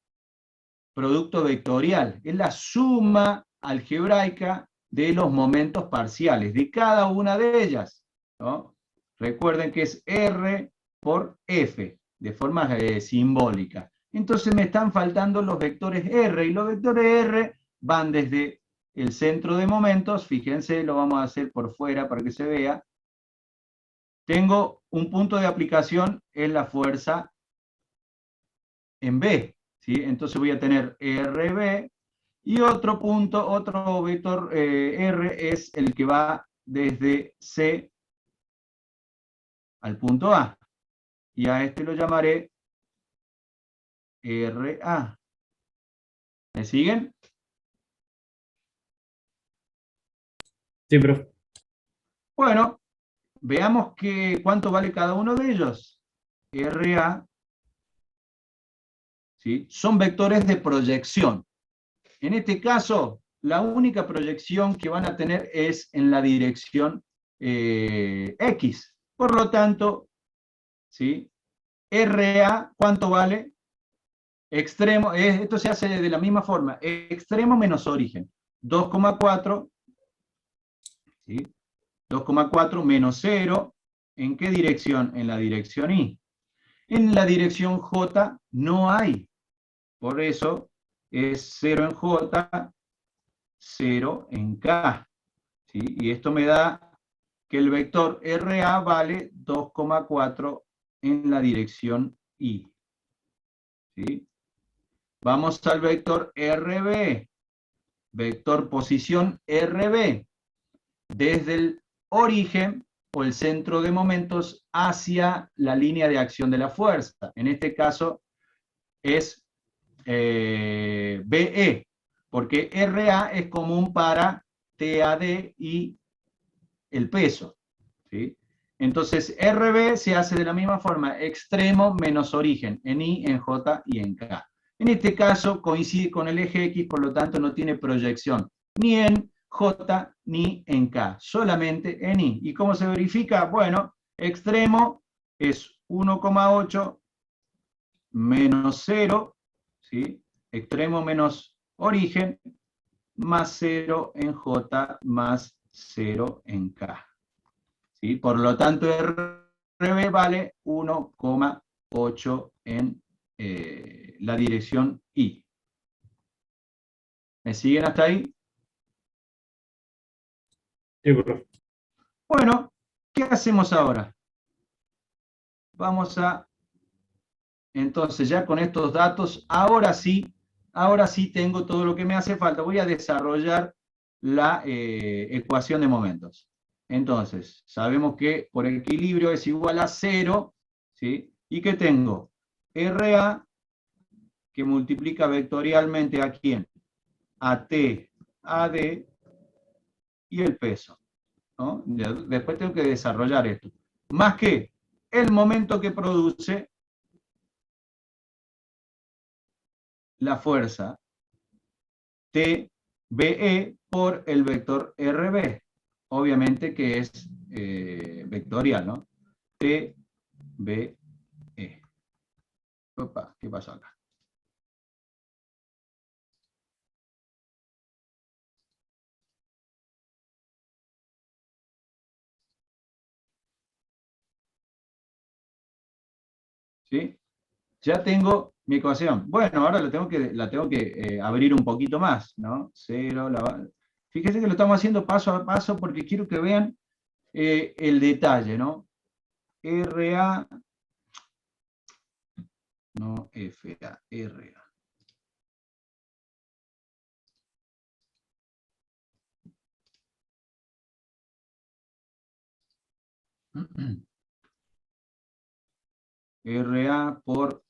producto vectorial. Es la suma algebraica de los momentos parciales, de cada una de ellas, ¿no? Recuerden que es R por F, de forma simbólica. Entonces me están faltando los vectores R, y los vectores R van desde el centro de momentos, fíjense, lo vamos a hacer por fuera para que se vea. Tengo un punto de aplicación en la fuerza en B, ¿sí? Entonces voy a tener RB, y otro punto, otro vector R es el que va desde C al punto A. Y a este lo llamaré RA. ¿Me siguen?
Sí, profe.
Bueno, veamos cuánto vale cada uno de ellos. RA, ¿sí? Son vectores de proyección. En este caso, la única proyección que van a tener es en la dirección X. Por lo tanto, ¿sí? RA, ¿cuánto vale? Extremo, esto se hace de la misma forma, extremo menos origen. 2,4, ¿sí? 2,4 menos 0, ¿en qué dirección? En la dirección Y. En la dirección J no hay, por eso es 0 en J, 0 en K. ¿sí? Y esto me da que el vector RA vale 2,4 en la dirección Y. ¿Sí? Vamos al vector RB, vector posición RB, desde el origen o el centro de momentos hacia la línea de acción de la fuerza. En este caso es BE, porque RA es común para TAD y el peso. ¿Sí? Entonces RB se hace de la misma forma, extremo menos origen, en I, en J y en K. En este caso coincide con el eje X, por lo tanto no tiene proyección ni en J ni en K, solamente en I. ¿Y cómo se verifica? Bueno, extremo es 1,8 menos 0, ¿sí? Extremo menos origen, más 0 en J, más 0 en K. ¿Sí? Por lo tanto, RB vale 1,8 en la dirección I. ¿Me siguen hasta ahí?
Sí, profe.
Bueno, ¿qué hacemos ahora? Vamos a, entonces ya con estos datos, ahora sí tengo todo lo que me hace falta. Voy a desarrollar la ecuación de momentos. Entonces, sabemos que por equilibrio es igual a 0, ¿sí? ¿Y qué tengo? RA, que multiplica vectorialmente ¿a quién? A T, a D y el peso, ¿no? Después tengo que desarrollar esto. Más que el momento que produce la fuerza TBE por el vector RB. Obviamente que es vectorial, ¿no? TBE. Opa, ¿qué pasó acá? ¿Sí? Ya tengo mi ecuación. Bueno, ahora la tengo que abrir un poquito más, ¿no? 0, fíjense que lo estamos haciendo paso a paso porque quiero que vean el detalle, ¿no? RA, no FA, RA. RA por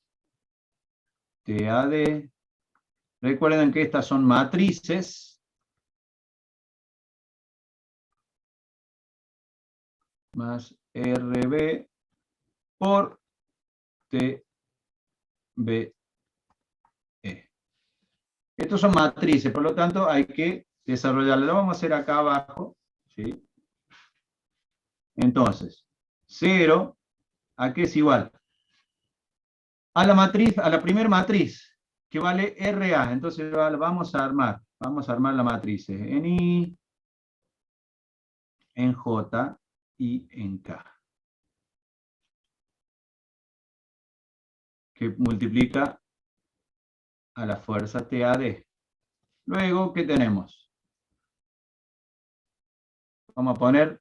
TAD. Recuerden que estas son matrices. Más RB por TBE. Estos son matrices, por lo tanto hay que desarrollarlo. Lo vamos a hacer acá abajo, ¿sí? Entonces, 0, ¿a qué es igual? A la matriz, a la primera matriz, que vale RA. Entonces vamos a armar la matriz en I, en J y en K. Que multiplica a la fuerza TAD. Luego, ¿qué tenemos? Vamos a poner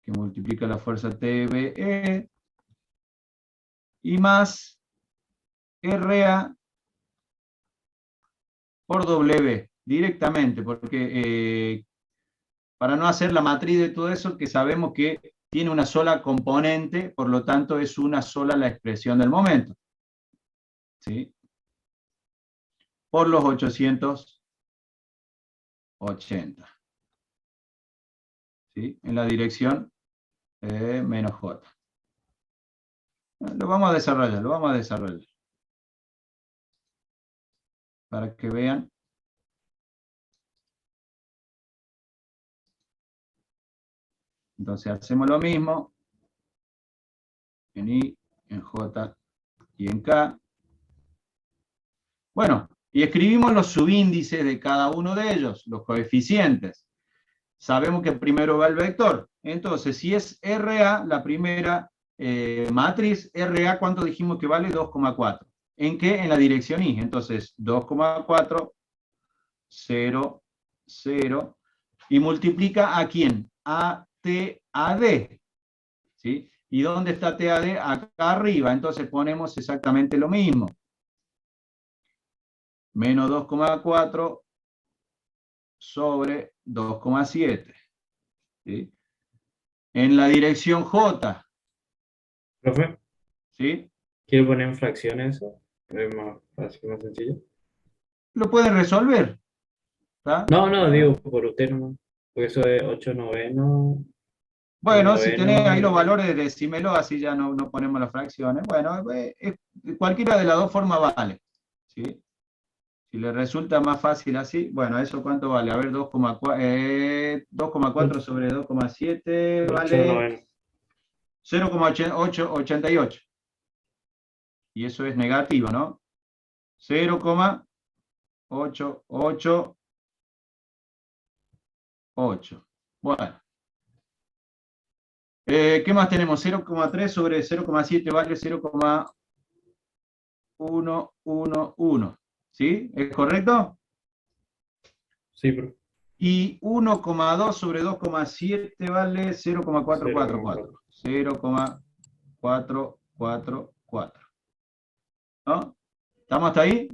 que multiplica la fuerza TBE y más RA por W, directamente, porque para no hacer la matriz de todo eso, que sabemos que tiene una sola componente, por lo tanto es una sola la expresión del momento. ¿Sí? Por los 880. ¿Sí? En la dirección menos J. Lo vamos a desarrollar. Para que vean. Entonces hacemos lo mismo. En I, en J y en K. Bueno, y escribimos los subíndices de cada uno de ellos, los coeficientes. Sabemos que primero va el vector. Entonces, si es RA, la primera matriz RA, ¿cuánto dijimos que vale? 2,4. ¿En qué? En la dirección I. Entonces, 2,4, 0, 0. ¿Y multiplica a quién? A T, A, D. ¿Sí? ¿Y dónde está TAD? Acá arriba. Entonces ponemos exactamente lo mismo. Menos 2,4 sobre 2,7. ¿Sí? En la dirección J.
Profe,
¿Sí?
¿quiere poner en fracciones o es más fácil, más sencillo?
Lo pueden resolver. ¿Tá?
No, digo por usted nomás. Porque eso es 8 noveno, un
Bueno, si tenés ahí los
noveno.
valores, decímelo, así ya no ponemos las fracciones. Bueno, cualquiera de las dos formas vale. ¿Sí? Si le resulta más fácil así, bueno, ¿eso cuánto vale? A ver, 2,4 sobre 2,7
8
vale
noveno.
0,88. Y eso es negativo, ¿no? 0,888. Bueno. ¿Qué más tenemos? 0,3 sobre 0,7 vale 0,111. ¿Sí? ¿Es correcto?
Sí, profe.
Y 1,2 sobre 2,7 vale 0,444. 0,444. ¿No? ¿Estamos hasta ahí?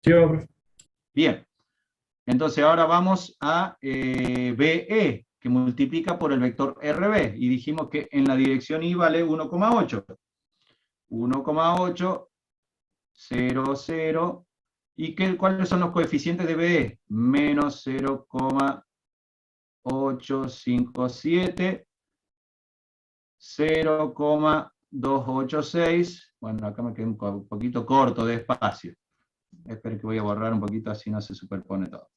Sí, profe.
Bien. Entonces ahora vamos a BE, que multiplica por el vector RB. Y dijimos que en la dirección I vale 1,8. 1,8, 0, 0. ¿Y cuáles son los coeficientes de BE? Menos 0,857, 0,286. Bueno, acá me quedé un poquito corto de espacio. Espero que voy a borrar un poquito, así no se superpone todo.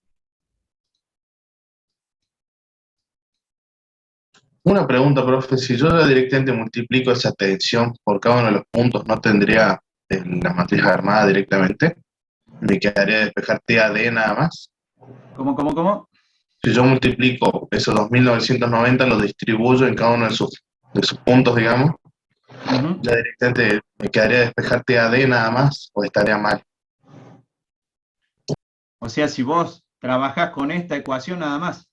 Una pregunta, profe, si yo directamente multiplico esa tensión por cada uno de los puntos, ¿no tendría la matriz armada directamente? Me quedaría despejar TAD nada más.
¿Cómo?
Si yo multiplico esos 2990, los distribuyo en cada uno de sus puntos, digamos, ya directamente me quedaría despejar TAD nada más, o estaría mal.
O sea, si vos trabajás con esta ecuación nada más.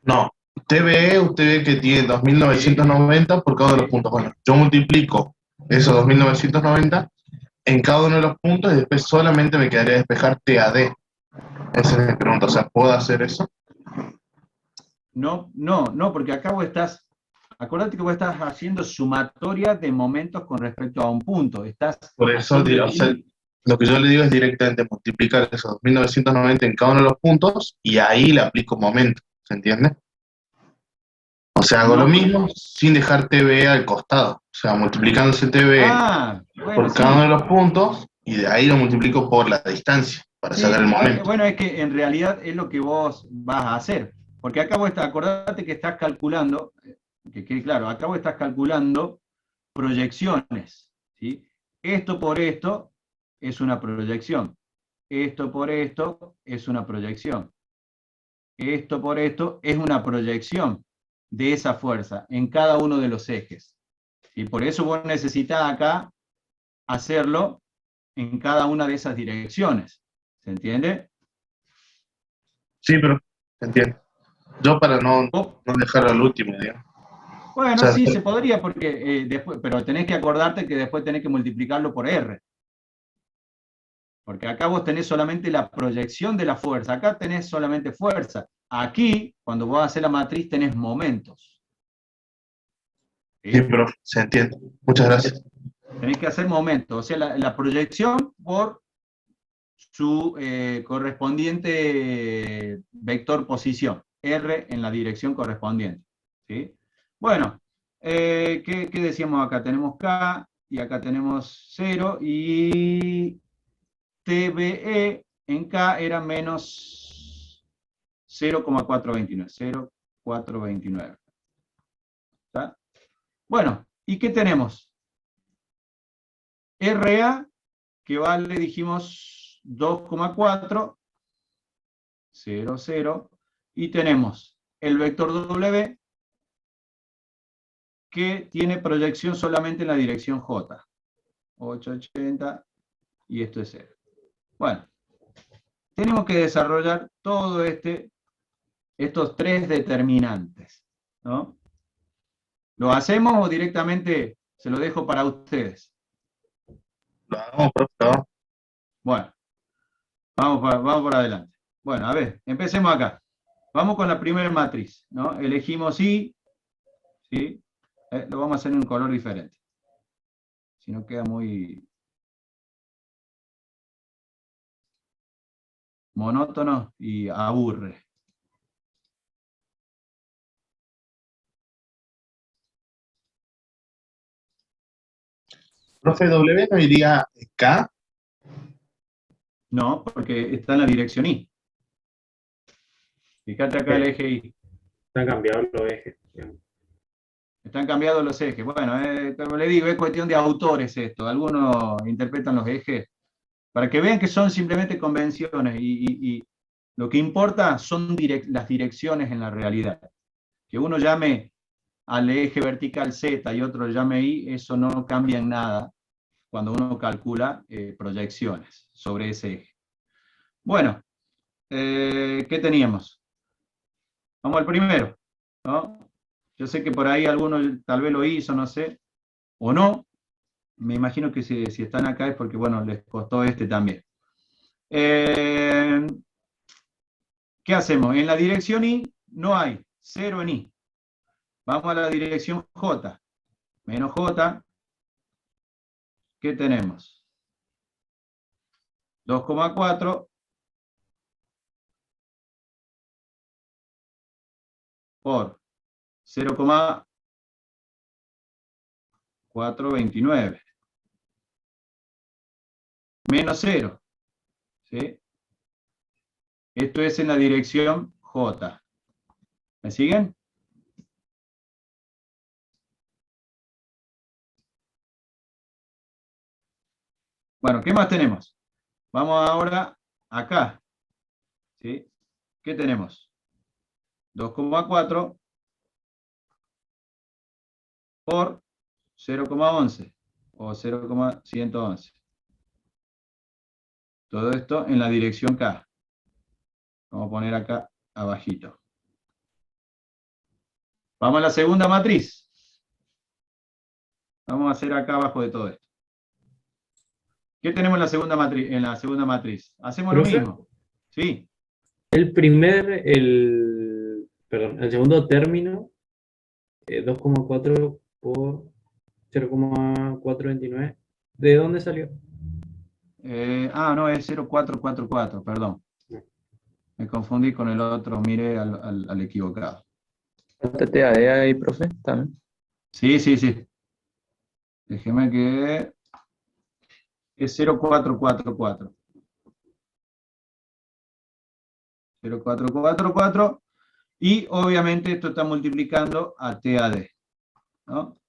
No, TBE, usted ve que tiene 2990 por cada uno de los puntos. Bueno, yo multiplico esos 2990 en cada uno de los puntos y después solamente me quedaría despejar TAD. Esa es mi pregunta, o sea, ¿puedo hacer eso?
No, porque acá vos acordate que vos estás haciendo sumatoria de momentos con respecto a un punto.
Por eso, o sea, lo que yo le digo es directamente multiplicar esos 2990 en cada uno de los puntos y ahí le aplico momento, ¿se entiende? O sea, hago lo mismo sin dejar TBE al costado, o sea, multiplicándose TBE por cada uno de los puntos y de ahí lo multiplico por la distancia para sacar el momento.
Bueno, es que en realidad es lo que vos vas a hacer. Porque acá vos acordate que estás calculando, que quede claro, acá vos estás calculando proyecciones. ¿Sí? Esto por esto es una proyección. Esto por esto es una proyección. Esto por esto es una proyección de esa fuerza en cada uno de los ejes. Y por eso vos necesitas acá hacerlo en cada una de esas direcciones. ¿Se entiende?
Sí, pero se entiende. Yo para no dejarlo al último, digamos.
Bueno, o sea, sí, se podría, porque después, pero tenés que acordarte que después tenés que multiplicarlo por R. Porque acá vos tenés solamente la proyección de la fuerza. Acá tenés solamente fuerza. Aquí, cuando vos haces la matriz, tenés momentos.
Sí, profe, se entiende. Muchas gracias.
Tenés que hacer momentos. O sea, la proyección por su correspondiente vector posición. R en la dirección correspondiente. ¿Sí? Bueno, ¿qué decíamos acá? Tenemos K y acá tenemos 0 y TBE en K era menos 0,429. 0,429. ¿Está? Bueno, ¿y qué tenemos? RA, que vale, dijimos, 2,4, 0, 0, y tenemos el vector W, que tiene proyección solamente en la dirección J. 880 y esto es 0. Bueno, tenemos que desarrollar todo estos tres determinantes, ¿no? ¿Lo hacemos o directamente se lo dejo para ustedes?
Lo hagamos, profe, ¿no?
Bueno, vamos por adelante. Bueno, a ver, empecemos acá. Vamos con la primera matriz, ¿no? Elegimos I, ¿sí? Lo vamos a hacer en un color diferente. Si no queda muy monótono y aburre.
Profe, W no iría K.
No, porque está en la dirección I. Fíjate acá el eje I.
Están cambiados los ejes. Digamos.
Están cambiados los ejes. Bueno, como le digo, es cuestión de autores esto. Algunos interpretan los ejes para que vean que son simplemente convenciones y lo que importa son las direcciones en la realidad. Que uno llame al eje vertical Z y otro llame I, eso no cambia en nada cuando uno calcula proyecciones sobre ese eje. Bueno, ¿qué teníamos? Vamos al primero, ¿no? Yo sé que por ahí algunos tal vez lo hizo, no sé, o no. Me imagino que si están acá es porque, bueno, les costó este también. ¿Qué hacemos? En la dirección I no hay, 0 en I. Vamos a la dirección J. Menos J. ¿Qué tenemos? 2,4 por 0,429. Menos 0. ¿Sí? Esto es en la dirección J. ¿Me siguen? Bueno, ¿qué más tenemos? Vamos ahora acá. ¿Sí? ¿Qué tenemos? 2,4 por 0,11 o 0,111. Todo esto en la dirección K. Vamos a poner acá abajito. Vamos a la segunda matriz. Vamos a hacer acá abajo de todo esto. ¿Qué tenemos en la segunda matriz? Hacemos lo
¿Profe?
mismo. Sí.
El segundo término, 2,4 por 0,429, ¿de dónde salió?
No, es 0,444, perdón. Me confundí con el otro, mire al equivocado.
Falta TAD ahí, profe, también.
Sí. Déjeme que es 0,444. 0,444. Y obviamente esto está multiplicando a TAD, ¿no?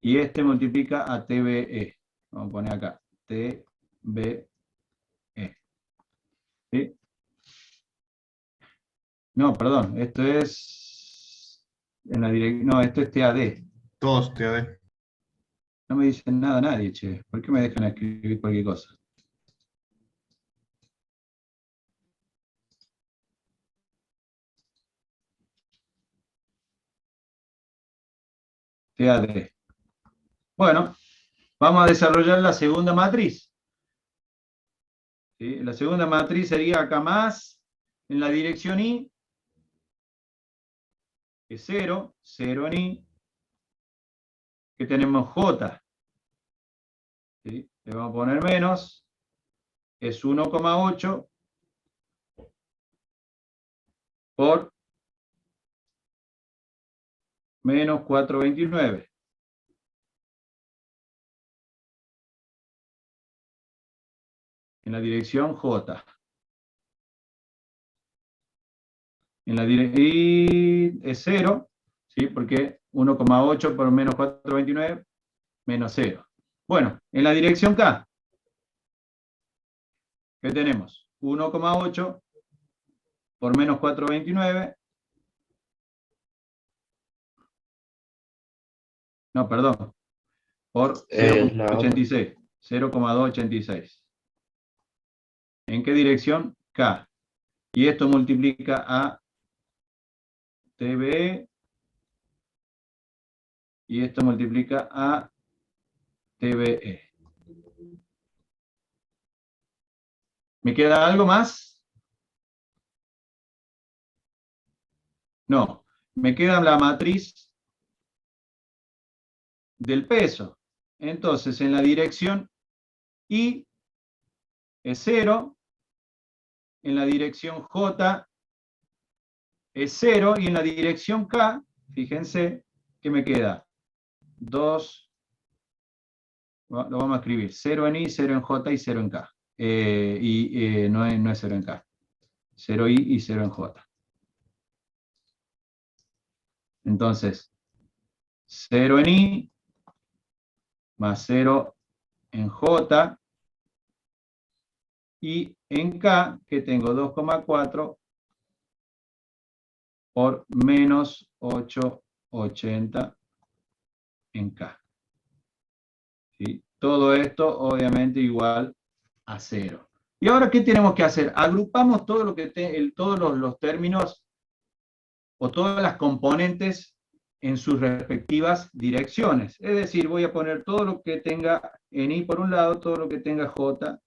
Y este multiplica a TBE. Vamos a poner acá, TBE. ¿Sí? No, perdón, esto es en la dirección. No, esto es TAD.
Todos, TAD.
No me dicen nada nadie, che. ¿Por qué me dejan escribir cualquier cosa? TAD. Bueno, vamos a desarrollar la segunda matriz. ¿Sí? La segunda matriz sería acá más, en la dirección I, que es 0, 0 en I, que tenemos J. ¿Sí? Le vamos a poner menos, es 1,8 por menos 429. En la dirección J. Y es 0, ¿sí? Porque 1,8 por menos 429, menos 0. Bueno, en la dirección K, ¿qué tenemos? 1,8 por menos 429, No, perdón. Por
La otra.
0,86. 0,286. ¿En qué dirección? K. Y esto multiplica a TBE. Y esto multiplica a TBE. ¿Me queda algo más? No. Me queda la matriz del peso. Entonces, en la dirección I es 0, en la dirección J es 0, y en la dirección K, fíjense, ¿qué me queda? 2, lo vamos a escribir, 0 en I, 0 en J y 0 en K. No es 0 en K. 0 I y 0 en J. Entonces, 0 en I más 0 en J, y en K, que tengo 2,4 por menos 880 en K. ¿Sí? Todo esto obviamente igual a 0. ¿Y ahora qué tenemos que hacer? Agrupamos todo lo que todos los términos o todas las componentes en sus respectivas direcciones. Es decir, voy a poner todo lo que tenga en I por un lado, todo lo que tenga J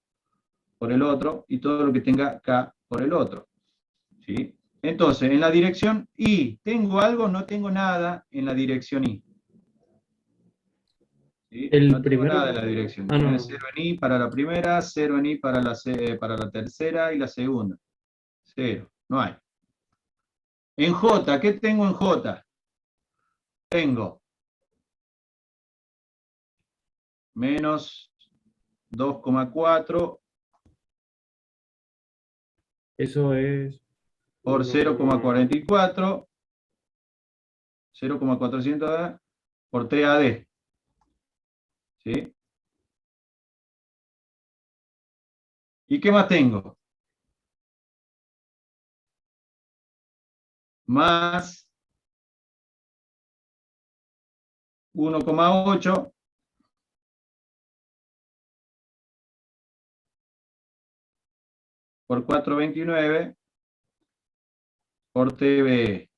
por el otro, y todo lo que tenga K por el otro. ¿Sí? Entonces, en la dirección I, ¿tengo algo? No tengo nada en la dirección I. ¿Sí?
El
No tengo
primero.
nada en la dirección.
Ah, no.
0 en I para la primera, 0 en I para la tercera y la segunda. 0, no hay. En J, ¿qué tengo en J? Tengo menos 2,4
Eso es.
por
1,4.
0,44, 0,400 por TAD. ¿Sí? ¿Y qué más tengo? Más 1,8 por 429 por TBE.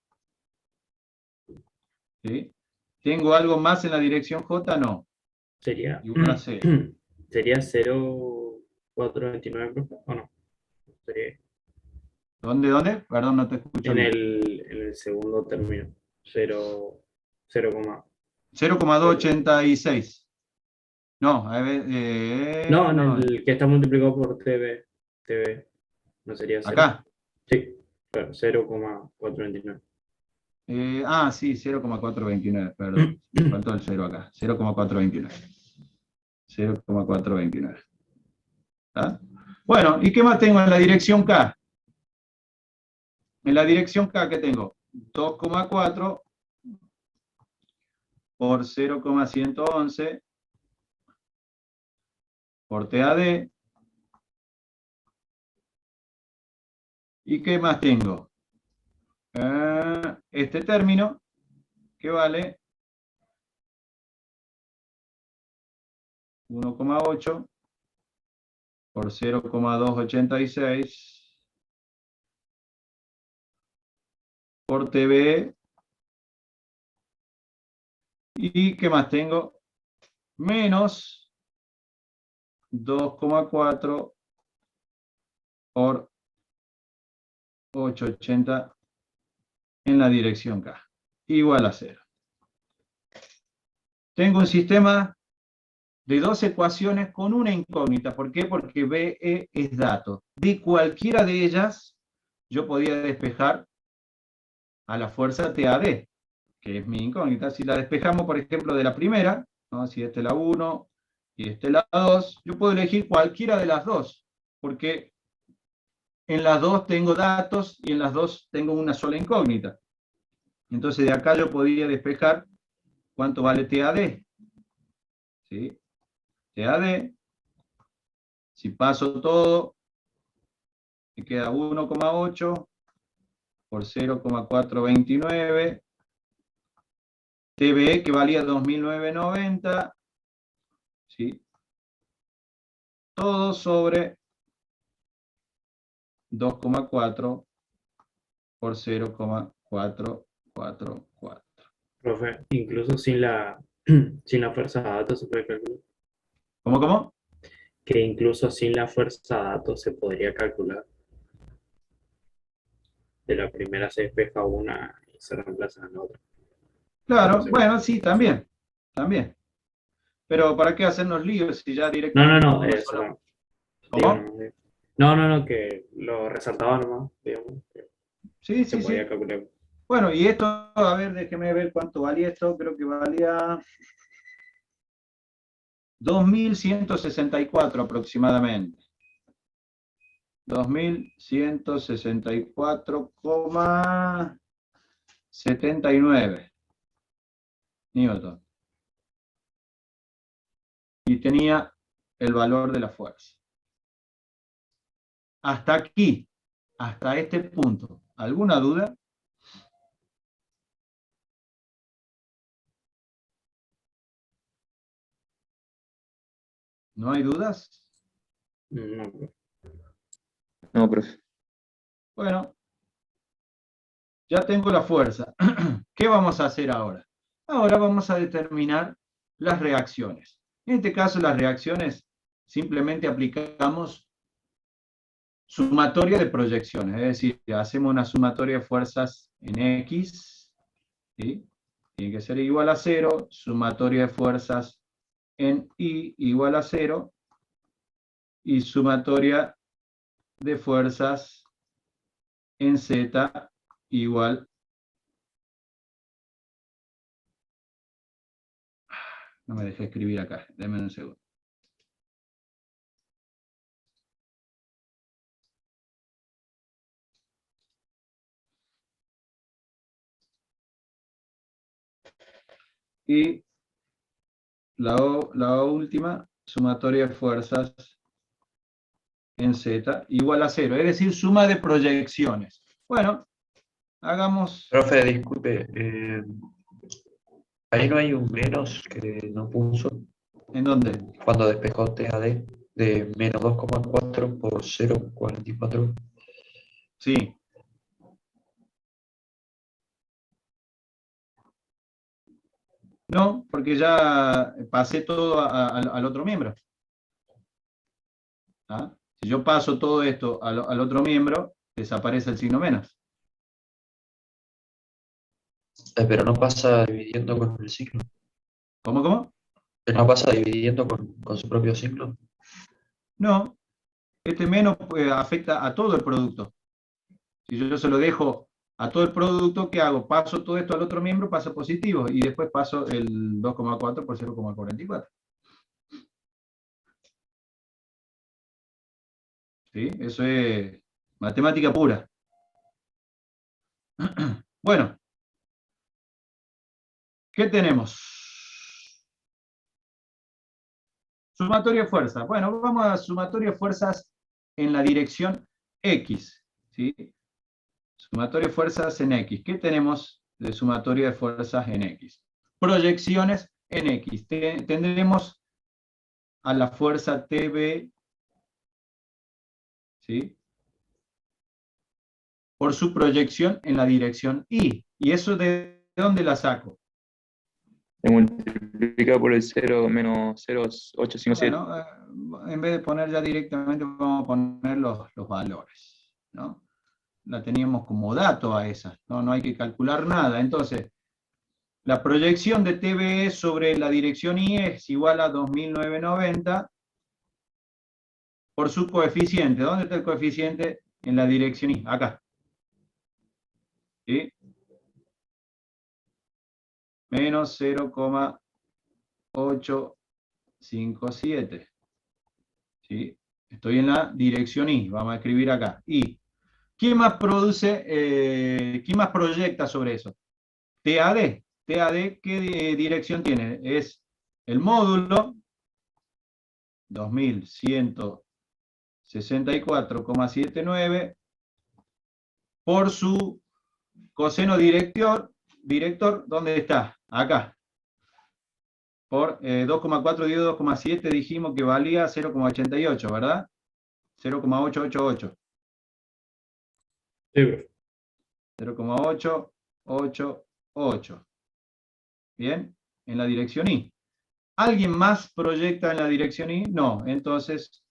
¿Sí? ¿Tengo algo más en la dirección J? No.
Sería.
Igual a 0.
Sería 0,429, profe, ¿o no? Sería
¿Dónde? Perdón, no te escucho
en
bien.
el segundo término. 0,0.
0,286. No,
No, en
no.
el que está multiplicado por TV, no sería 0.
Acá.
Sí, claro, 0,429.
Sí, 0,429, perdón. Me faltó el 0 acá. 0,429. 0,429. ¿Está? Bueno, ¿y qué más tengo en la dirección K? En la dirección K, ¿qué tengo? 2,4 por 0,111 por TAD. ¿Y qué más tengo? Este término, que vale 1,8 por 0,286 por TBE. ¿Y qué más tengo? Menos 2,4 por 880 en la dirección K, igual a 0. Tengo un sistema de dos ecuaciones con una incógnita. ¿Por qué? Porque BE es dato. De cualquiera de ellas, yo podía despejar a la fuerza TAD, que es mi incógnita. Si la despejamos, por ejemplo, de la primera, ¿no? Si esta es la 1 y esta es la 2, yo puedo elegir cualquiera de las dos, porque en las dos tengo datos y en las dos tengo una sola incógnita. Entonces de acá yo podría despejar cuánto vale TAD. ¿Sí? TAD, si paso todo, me queda 1,8 por 0,429 TBE que valía 2.990, ¿sí? Todo sobre 2,4 por 0,444.
Profe, incluso sin sin la fuerza de datos se puede calcular.
¿Cómo?
Que incluso sin la fuerza de datos se podría calcular. De la primera se despeja una y se reemplaza en la otra.
Claro, bueno, sí, también. Pero ¿para qué hacernos líos si ya directamente
No,
con una
eso
sola-
no. Digo,
¿Cómo?
no, que lo resaltaba nomás, digamos, que
Sí,
se
sí, sí.
podía calcular.
Bueno, y esto, a ver, déjeme ver cuánto valía esto, creo que valía 2.164 aproximadamente. 2.164,79 newton. Y tenía el valor de la fuerza. Hasta aquí, hasta este punto. ¿Alguna duda? ¿No hay dudas?
No, profe.
No, profe.
Bueno, ya tengo la fuerza. ¿Qué vamos a hacer ahora? Ahora vamos a determinar las reacciones. En este caso, las reacciones simplemente aplicamos sumatoria de proyecciones, es decir, hacemos una sumatoria de fuerzas en X, ¿sí? Tiene que ser igual a 0, sumatoria de fuerzas en Y igual a 0, y sumatoria de fuerzas en Z igual. No me dejé escribir acá, denme un segundo. Y la última, sumatoria de fuerzas en Z igual a 0, es decir, suma de proyecciones. Bueno, hagamos...
Profe, disculpe, ahí no hay un menos que no puso
¿En dónde?
cuando despejó TAD de menos 2,4 por 0,44.
Sí. No, porque ya pasé todo al otro miembro. ¿Ah? Si yo paso todo esto al otro miembro, desaparece el signo menos.
Pero no pasa dividiendo con el signo.
¿Cómo?
No pasa dividiendo con su propio signo.
No, este menos afecta a todo el producto. Si yo se lo dejo a todo el producto, ¿qué hago? Paso todo esto al otro miembro, pasa positivo, y después paso el 2,4 por 0,44. ¿Sí? Eso es matemática pura. Bueno, ¿qué tenemos? Sumatoria de fuerzas. Bueno, vamos a sumatoria de fuerzas en la dirección X. ¿Sí? Sumatoria de fuerzas en X. ¿Qué tenemos de sumatoria de fuerzas en X? Proyecciones en X. Tendremos a la fuerza TB, ¿sí? Por su proyección en la dirección Y. ¿Y eso de dónde la saco?
Se multiplica por el 0 menos 0,857.
Bueno, en vez de poner ya directamente, vamos a poner los valores, ¿no? La teníamos como dato a esa, ¿no? No hay que calcular nada. Entonces, la proyección de TBE sobre la dirección Y es igual a 2.990 por su coeficiente. ¿Dónde está el coeficiente? En la dirección Y, acá. ¿Sí? Menos 0,857. ¿Sí? Estoy en la dirección Y, vamos a escribir acá. Y, ¿quién más quién más proyecta sobre eso? TAD. TAD, ¿qué dirección tiene? Es el módulo 2164,79 por su coseno director, ¿dónde está? acá. Por 2,4 dividido 2,7 dijimos que valía 0,88, ¿verdad? 0,888.
Sí, profe.
0,888. Bien, en la dirección Y. ¿Alguien más proyecta en la dirección Y? No, entonces,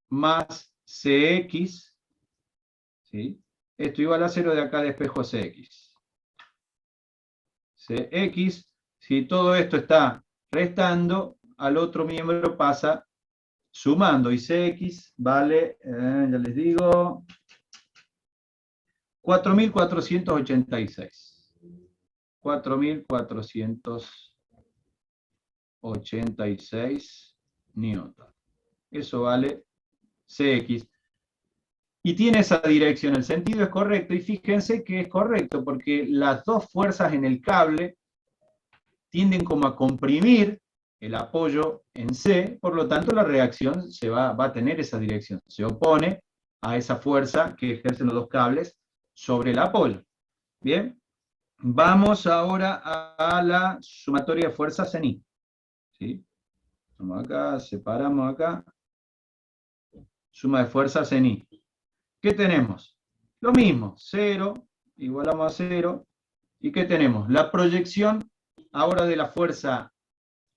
más CX, ¿sí? Esto igual a 0 de acá despejo CX. CX, si todo esto está restando, al otro miembro pasa sumando, y CX vale, ya les digo, 4.486. 4.486 newton. Eso vale CX. Y tiene esa dirección, el sentido es correcto, y fíjense que es correcto, porque las dos fuerzas en el cable tienden como a comprimir el apoyo en C, por lo tanto la reacción va a tener esa dirección, se opone a esa fuerza que ejercen los dos cables sobre el apoyo. Bien, vamos ahora a la sumatoria de fuerzas en I. ¿Sí? Vamos acá, separamos acá, suma de fuerzas en I. ¿Qué tenemos? Lo mismo, 0, igualamos a 0, ¿y qué tenemos? La proyección ahora de la fuerza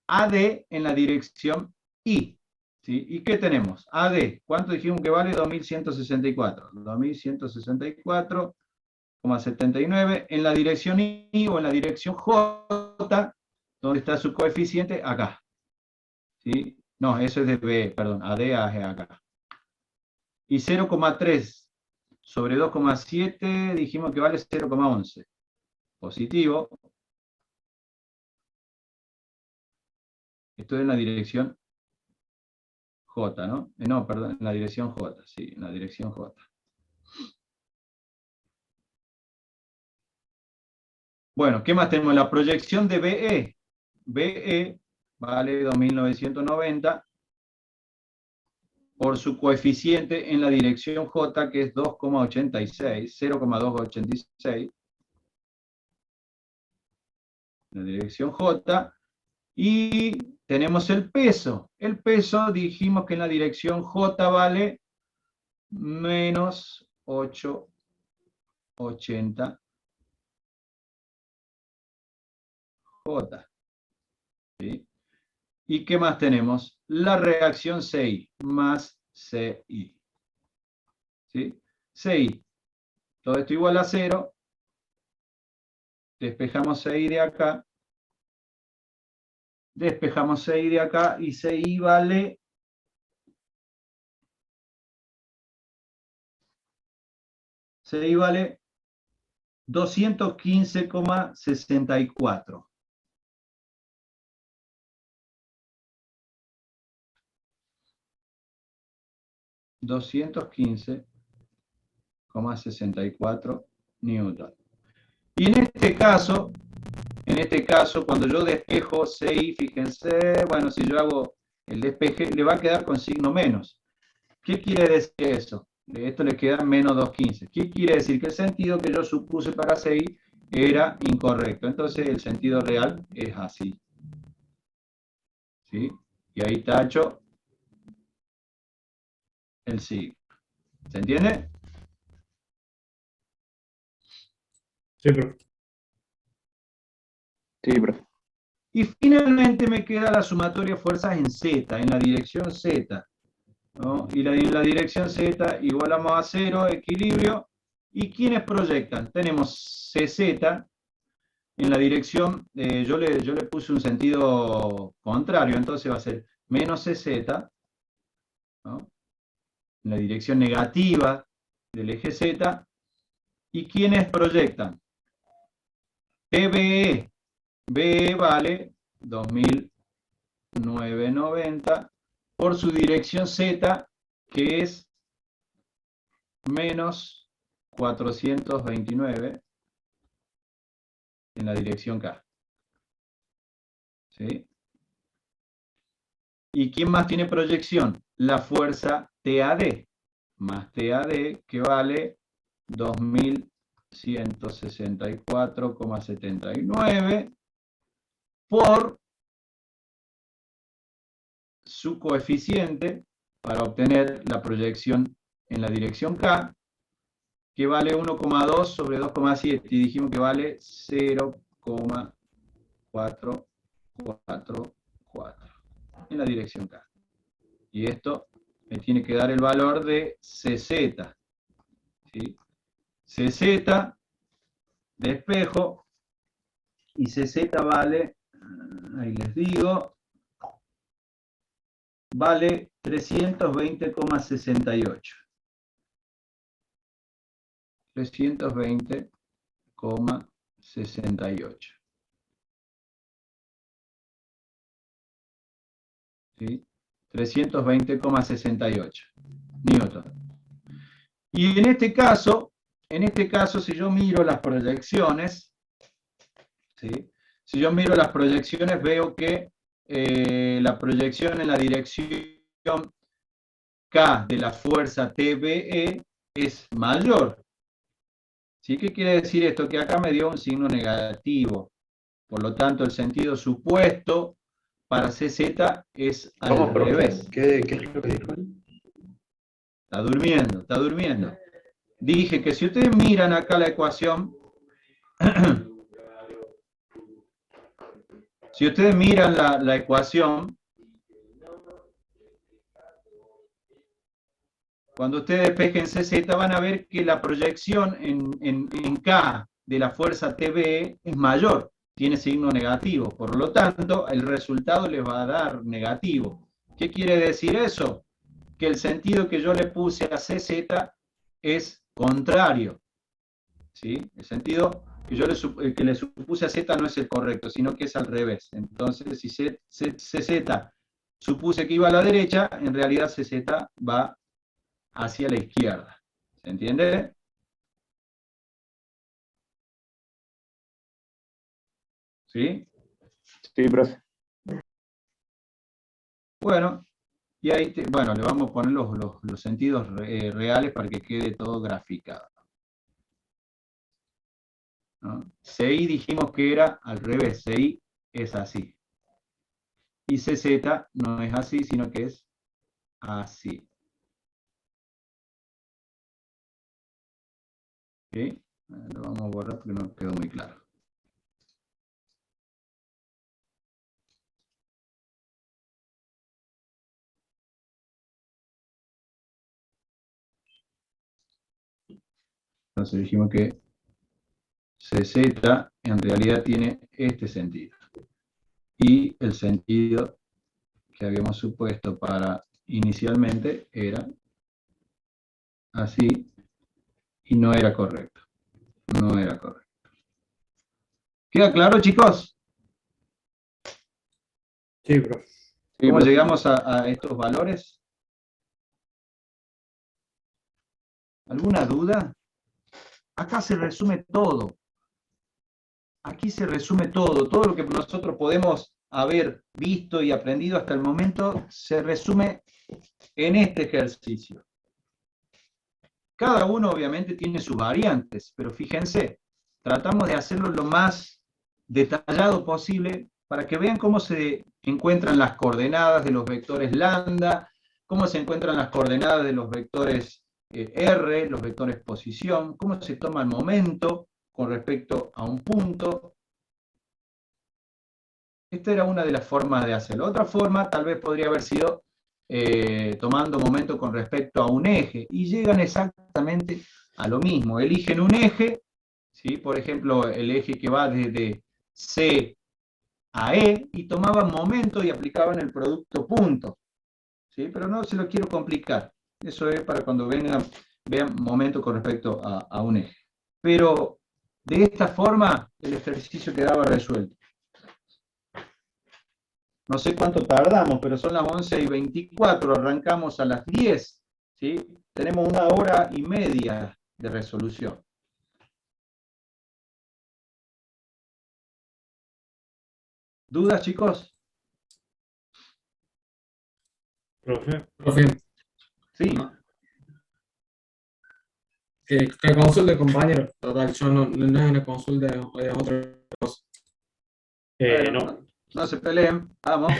AD en la dirección I. ¿Sí? ¿Y qué tenemos? AD, ¿cuánto dijimos que vale? 2164. 2164,79 en la dirección I o en la dirección J, ¿dónde está su coeficiente? Acá. ¿Sí? No, eso es de B, perdón, AD es acá. Y 0,3 sobre 2,7 dijimos que vale 0,11. Positivo. Esto es en la dirección J, ¿no? No, perdón, en la dirección J, sí, en la dirección J. Bueno, ¿qué más tenemos? La proyección de BE. BE vale 2990 por su coeficiente en la dirección J, que es 2,86, 0,286. En la dirección J. Y tenemos el peso. El peso dijimos que en la dirección J vale menos 880 J. ¿Sí? ¿Y qué más tenemos? La reacción CI más CI. ¿Sí? CI. Todo esto igual a 0. Despejamos CI de acá. Despejamos CI de acá y CI vale 215,64. $215,64 newton. Y en este caso, cuando yo despejo CI, fíjense, bueno, si yo hago el despeje, le va a quedar con signo menos. ¿Qué quiere decir eso? De esto le queda menos 215. ¿Qué quiere decir? Que el sentido que yo supuse para CI era incorrecto. Entonces el sentido real es así. ¿Sí? Y ahí tacho el signo. ¿Se entiende?
Sí, profe.
Sí, profe.
Y finalmente me queda la sumatoria de fuerzas en Z, en la dirección Z. ¿No? Y en la dirección Z igualamos a 0, equilibrio. ¿Y quiénes proyectan? Tenemos CZ en la dirección, yo le puse un sentido contrario, entonces va a ser menos CZ, ¿no? En la dirección negativa del eje Z. ¿Y quiénes proyectan? PBE. BE vale 2.990 por su dirección Z, que es menos 429 en la dirección K. ¿Sí? ¿Y quién más tiene proyección? La fuerza TAD, más TAD, que vale 2.100 164,79 por su coeficiente para obtener la proyección en la dirección K, que vale 1,2 sobre 2,7, y dijimos que vale 0,444 en la dirección K. Y esto me tiene que dar el valor de CZ. ¿Sí? CZ de espejo, y CZ vale, ahí les digo, vale 320,68. 320,68. ¿Sí? 320,68 newton. Y en este caso, si yo miro las proyecciones, ¿sí? Si yo miro las proyecciones, veo que la proyección en la dirección K de la fuerza TBE es mayor. ¿Sí? ¿Qué quiere decir esto? Que acá me dio un signo negativo. Por lo tanto, el sentido supuesto para CZ es
¿Cómo,
al
profe?
revés.
¿Qué es lo que dijo?
Está durmiendo, está durmiendo. Dije que si ustedes miran acá la ecuación, si ustedes miran la ecuación, cuando ustedes despejen CZ van a ver que la proyección en K de la fuerza TBE es mayor, tiene signo negativo, por lo tanto el resultado les va a dar negativo. ¿Qué quiere decir eso? Que el sentido que yo le puse a CZ es contrario. ¿Sí? El sentido que yo le supuse a Z no es el correcto, sino que es al revés. Entonces, si CZ supuse que iba a la derecha, en realidad CZ va hacia la izquierda. ¿Se entiende? ¿Sí?
Sí, profe.
Bueno, y ahí, bueno, le vamos a poner los sentidos reales para que quede todo graficado. ¿No? CI dijimos que era al revés, CI es así. Y CZ no es así, sino que es así. ¿Sí? Lo vamos a borrar porque no quedó muy claro. Entonces dijimos que CZ en realidad tiene este sentido. Y el sentido que habíamos supuesto para inicialmente era así, y no era correcto. No era correcto. ¿Queda claro, chicos?
Sí, profe.
Sí,
¿Cómo
profe.
llegamos a estos valores? ¿Alguna duda? Acá se resume todo. Aquí se resume todo. Todo lo que nosotros podemos haber visto y aprendido hasta el momento se resume en este ejercicio. Cada uno obviamente tiene sus variantes, pero fíjense, tratamos de hacerlo lo más detallado posible para que vean cómo se encuentran las coordenadas de los vectores lambda, cómo se encuentran las coordenadas de los vectores R, los vectores posición, cómo se toma el momento con respecto a un punto. Esta era una de las formas de hacerlo. Otra forma tal vez podría haber sido tomando momento con respecto a un eje, y llegan exactamente a lo mismo. Eligen un eje, ¿sí? Por ejemplo, el eje que va desde C a E, y tomaban momento y aplicaban el producto punto. ¿Sí? Pero no se lo quiero complicar. Eso es para cuando vean momento con respecto a un eje. Pero de esta forma el ejercicio quedaba resuelto. No sé cuánto tardamos, pero son las 11:24, arrancamos a las 10, ¿sí? Tenemos 1 hora y media de resolución. ¿Dudas, chicos?
Profe.
Profe,
Sí.
que consulte, compañero. Total, yo no es una consulta, es otra cosa.
Bueno,
No.
no se peleen, vamos.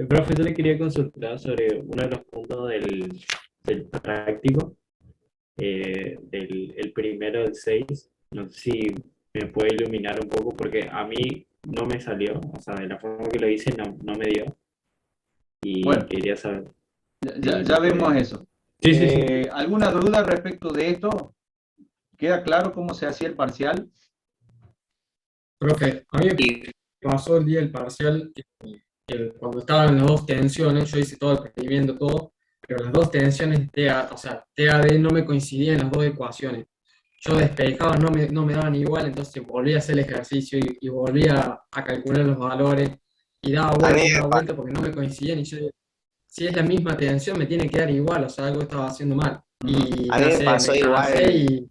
Profe, yo le quería consultar sobre uno de los puntos del práctico, el primero del 6. No sé si me puede iluminar un poco, porque a mí no me salió, o sea, de la forma que lo hice no me dio. Y
Bueno,
quería saber.
ya vemos eso.
Sí.
¿Alguna duda respecto de esto? ¿Queda claro cómo se hacía el parcial?
Profe, a mí me pasó el día del parcial, cuando estaban las dos tensiones, yo hice todo el procedimiento, todo, pero las dos tensiones o sea, TAD no me coincidían en las dos ecuaciones. Yo despejaba, no me daban igual, entonces volví a hacer el ejercicio y volví a calcular los valores y daba vuelta porque no me coincidían y yo, si es la misma tensión me tiene que dar igual, o sea, algo estaba haciendo mal. Y
A mí
no
me
sé,
pasó
me cansé
igual.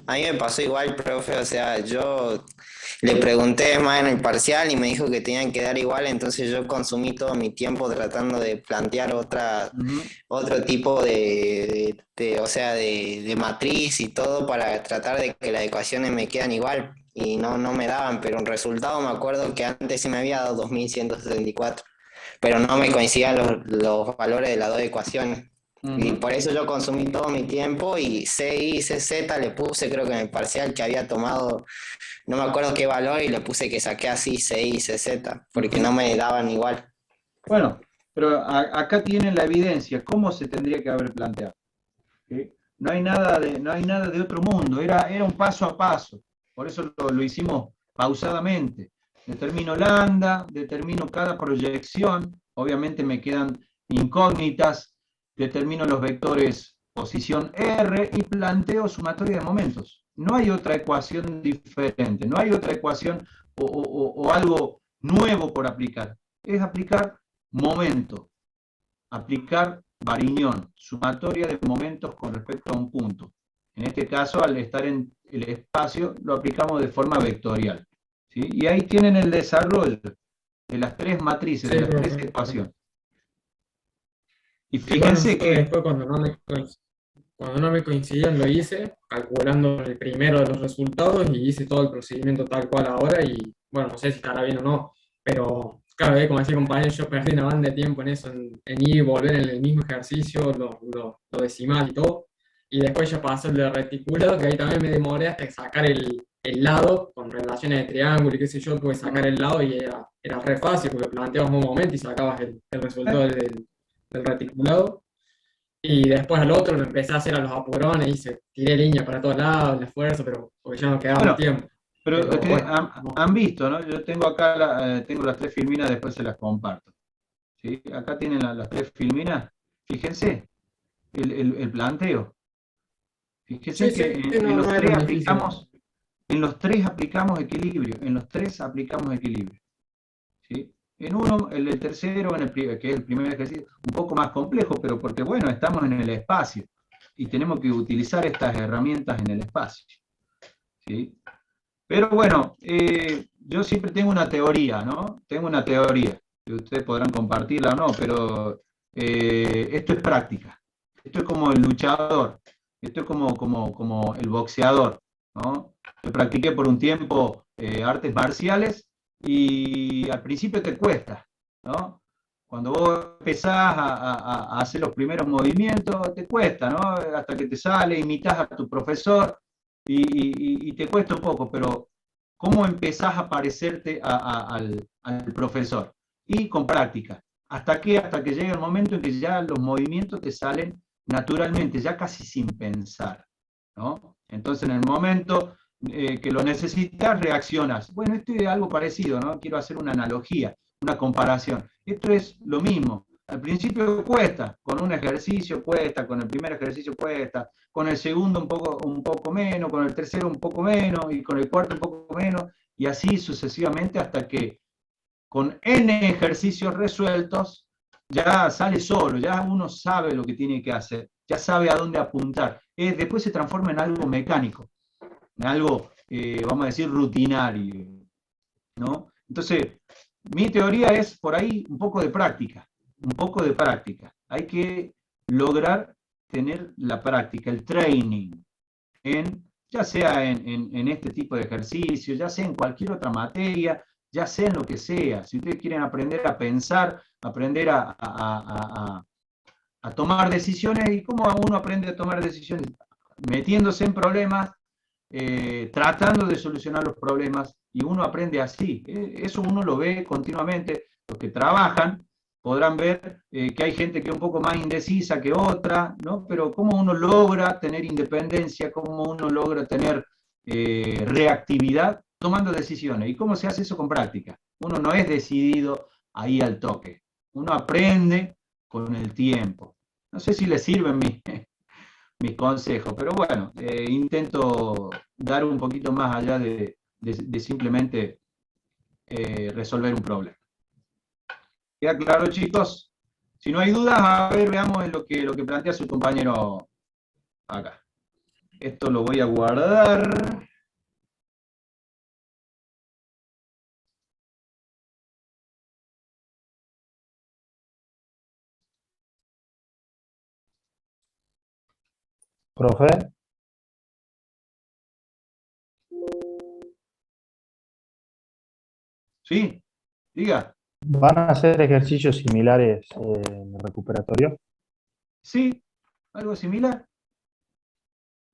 A mí me pasó igual, profe, o sea, yo le pregunté más en el parcial y me dijo que tenían que dar igual, entonces yo consumí todo mi tiempo tratando de plantear otro tipo o sea, de matriz y todo para tratar de que las ecuaciones me quedan igual y no me daban, pero en resultado me acuerdo que antes sí me había dado 2174, pero no me coincidían los valores de las dos ecuaciones. Y por eso yo consumí todo mi tiempo y CI y CZ le puse, creo que en el parcial que había tomado, no me acuerdo qué valor, y le puse que saqué así CI y CZ, porque no me daban igual.
Bueno, pero acá tienen la evidencia, cómo se tendría que haber planteado. ¿Sí? No hay nada de otro mundo, era un paso a paso, por eso lo hicimos pausadamente. Determino lambda, determino cada proyección, obviamente me quedan incógnitas, determino los vectores posición R y planteo sumatoria de momentos. No hay otra ecuación diferente, no hay otra ecuación o algo nuevo por aplicar. Es aplicar momento, aplicar variñón, sumatoria de momentos con respecto a un punto. En este caso, al estar en el espacio, lo aplicamos de forma vectorial. ¿Sí? Y ahí tienen el desarrollo de las tres matrices, de las tres ecuaciones. Y fíjense que
después cuando no me coincidían lo hice, calculando el primero de los resultados y hice todo el procedimiento tal cual ahora y bueno, no sé si estará bien o no, pero claro, como decía el compañero, yo perdí una banda de tiempo en eso, en ir y volver en el mismo ejercicio, lo decimal y todo, y después ya pasó el de reticulado, que ahí también me demoré hasta sacar el lado con relaciones de triángulo y qué sé yo, tuve que sacar el lado y era re fácil porque planteabas un momento y sacabas el resultado del reticulado. Y después al otro lo empecé a hacer a los apurones, tiré línea para todos lados, el esfuerzo, pero porque ya no quedaba más tiempo.
Pero han visto, ¿no? Yo tengo acá tengo las tres filminas, después se las comparto. ¿Sí? Acá tienen las tres filminas. Fíjense el planteo. Fíjense que en los tres aplicamos, equilibrio. En los tres aplicamos equilibrio. ¿Sí? En uno, el tercero, que es el primer ejercicio, un poco más complejo, pero porque, bueno, estamos en el espacio y tenemos que utilizar estas herramientas en el espacio. ¿Sí? Pero bueno, yo siempre tengo una teoría, ¿no? Tengo una teoría, que ustedes podrán compartirla o no, pero esto es práctica. Esto es como el luchador, esto es como el boxeador, ¿no? Yo practiqué por un tiempo artes marciales y al principio te cuesta, ¿no? Cuando vos empezás a hacer los primeros movimientos, te cuesta, ¿no? Hasta que te sale, imitas a tu profesor y te cuesta un poco, pero ¿cómo empezás a parecerte al profesor? Y con práctica. ¿Hasta qué? Hasta que llega el momento en que ya los movimientos te salen naturalmente, ya casi sin pensar, ¿no? Entonces, en el momento que lo necesitas, reaccionas. Bueno, esto es algo parecido, ¿no? Quiero hacer una analogía, una comparación. Esto es lo mismo. Al principio cuesta, con un ejercicio cuesta, con el primer ejercicio cuesta, con el segundo un poco menos, con el tercero un poco menos, y con el cuarto un poco menos, y así sucesivamente hasta que con N ejercicios resueltos ya sale solo, ya uno sabe lo que tiene que hacer, ya sabe a dónde apuntar. Después se transforma en algo mecánico, en algo, vamos a decir, rutinario, ¿no? Entonces, mi teoría es por ahí un poco de práctica, un poco de práctica. Hay que lograr tener la práctica, el training, ya sea en este tipo de ejercicio, ya sea en cualquier otra materia, ya sea en lo que sea. Si ustedes quieren aprender a pensar, aprender a tomar decisiones, ¿y cómo uno aprende a tomar decisiones? Metiéndose en problemas, tratando de solucionar los problemas, y uno aprende así. Eso uno lo ve continuamente. Los que trabajan podrán ver que hay gente que es un poco más indecisa que otra, ¿no? Pero cómo uno logra tener independencia, cómo uno logra tener reactividad tomando decisiones. ¿Y cómo se hace eso con práctica? Uno no es decidido ahí al toque. Uno aprende con el tiempo. No sé si les sirven mis consejos, pero bueno, intento dar un poquito más allá de simplemente resolver un problema. ¿Queda claro, chicos? Si no hay dudas, a ver, veamos lo que plantea su compañero acá. Esto lo voy a guardar.
Profe,
¿Sí? Diga.
¿van a hacer ejercicios similares en el recuperatorio?
¿Sí? ¿Algo similar?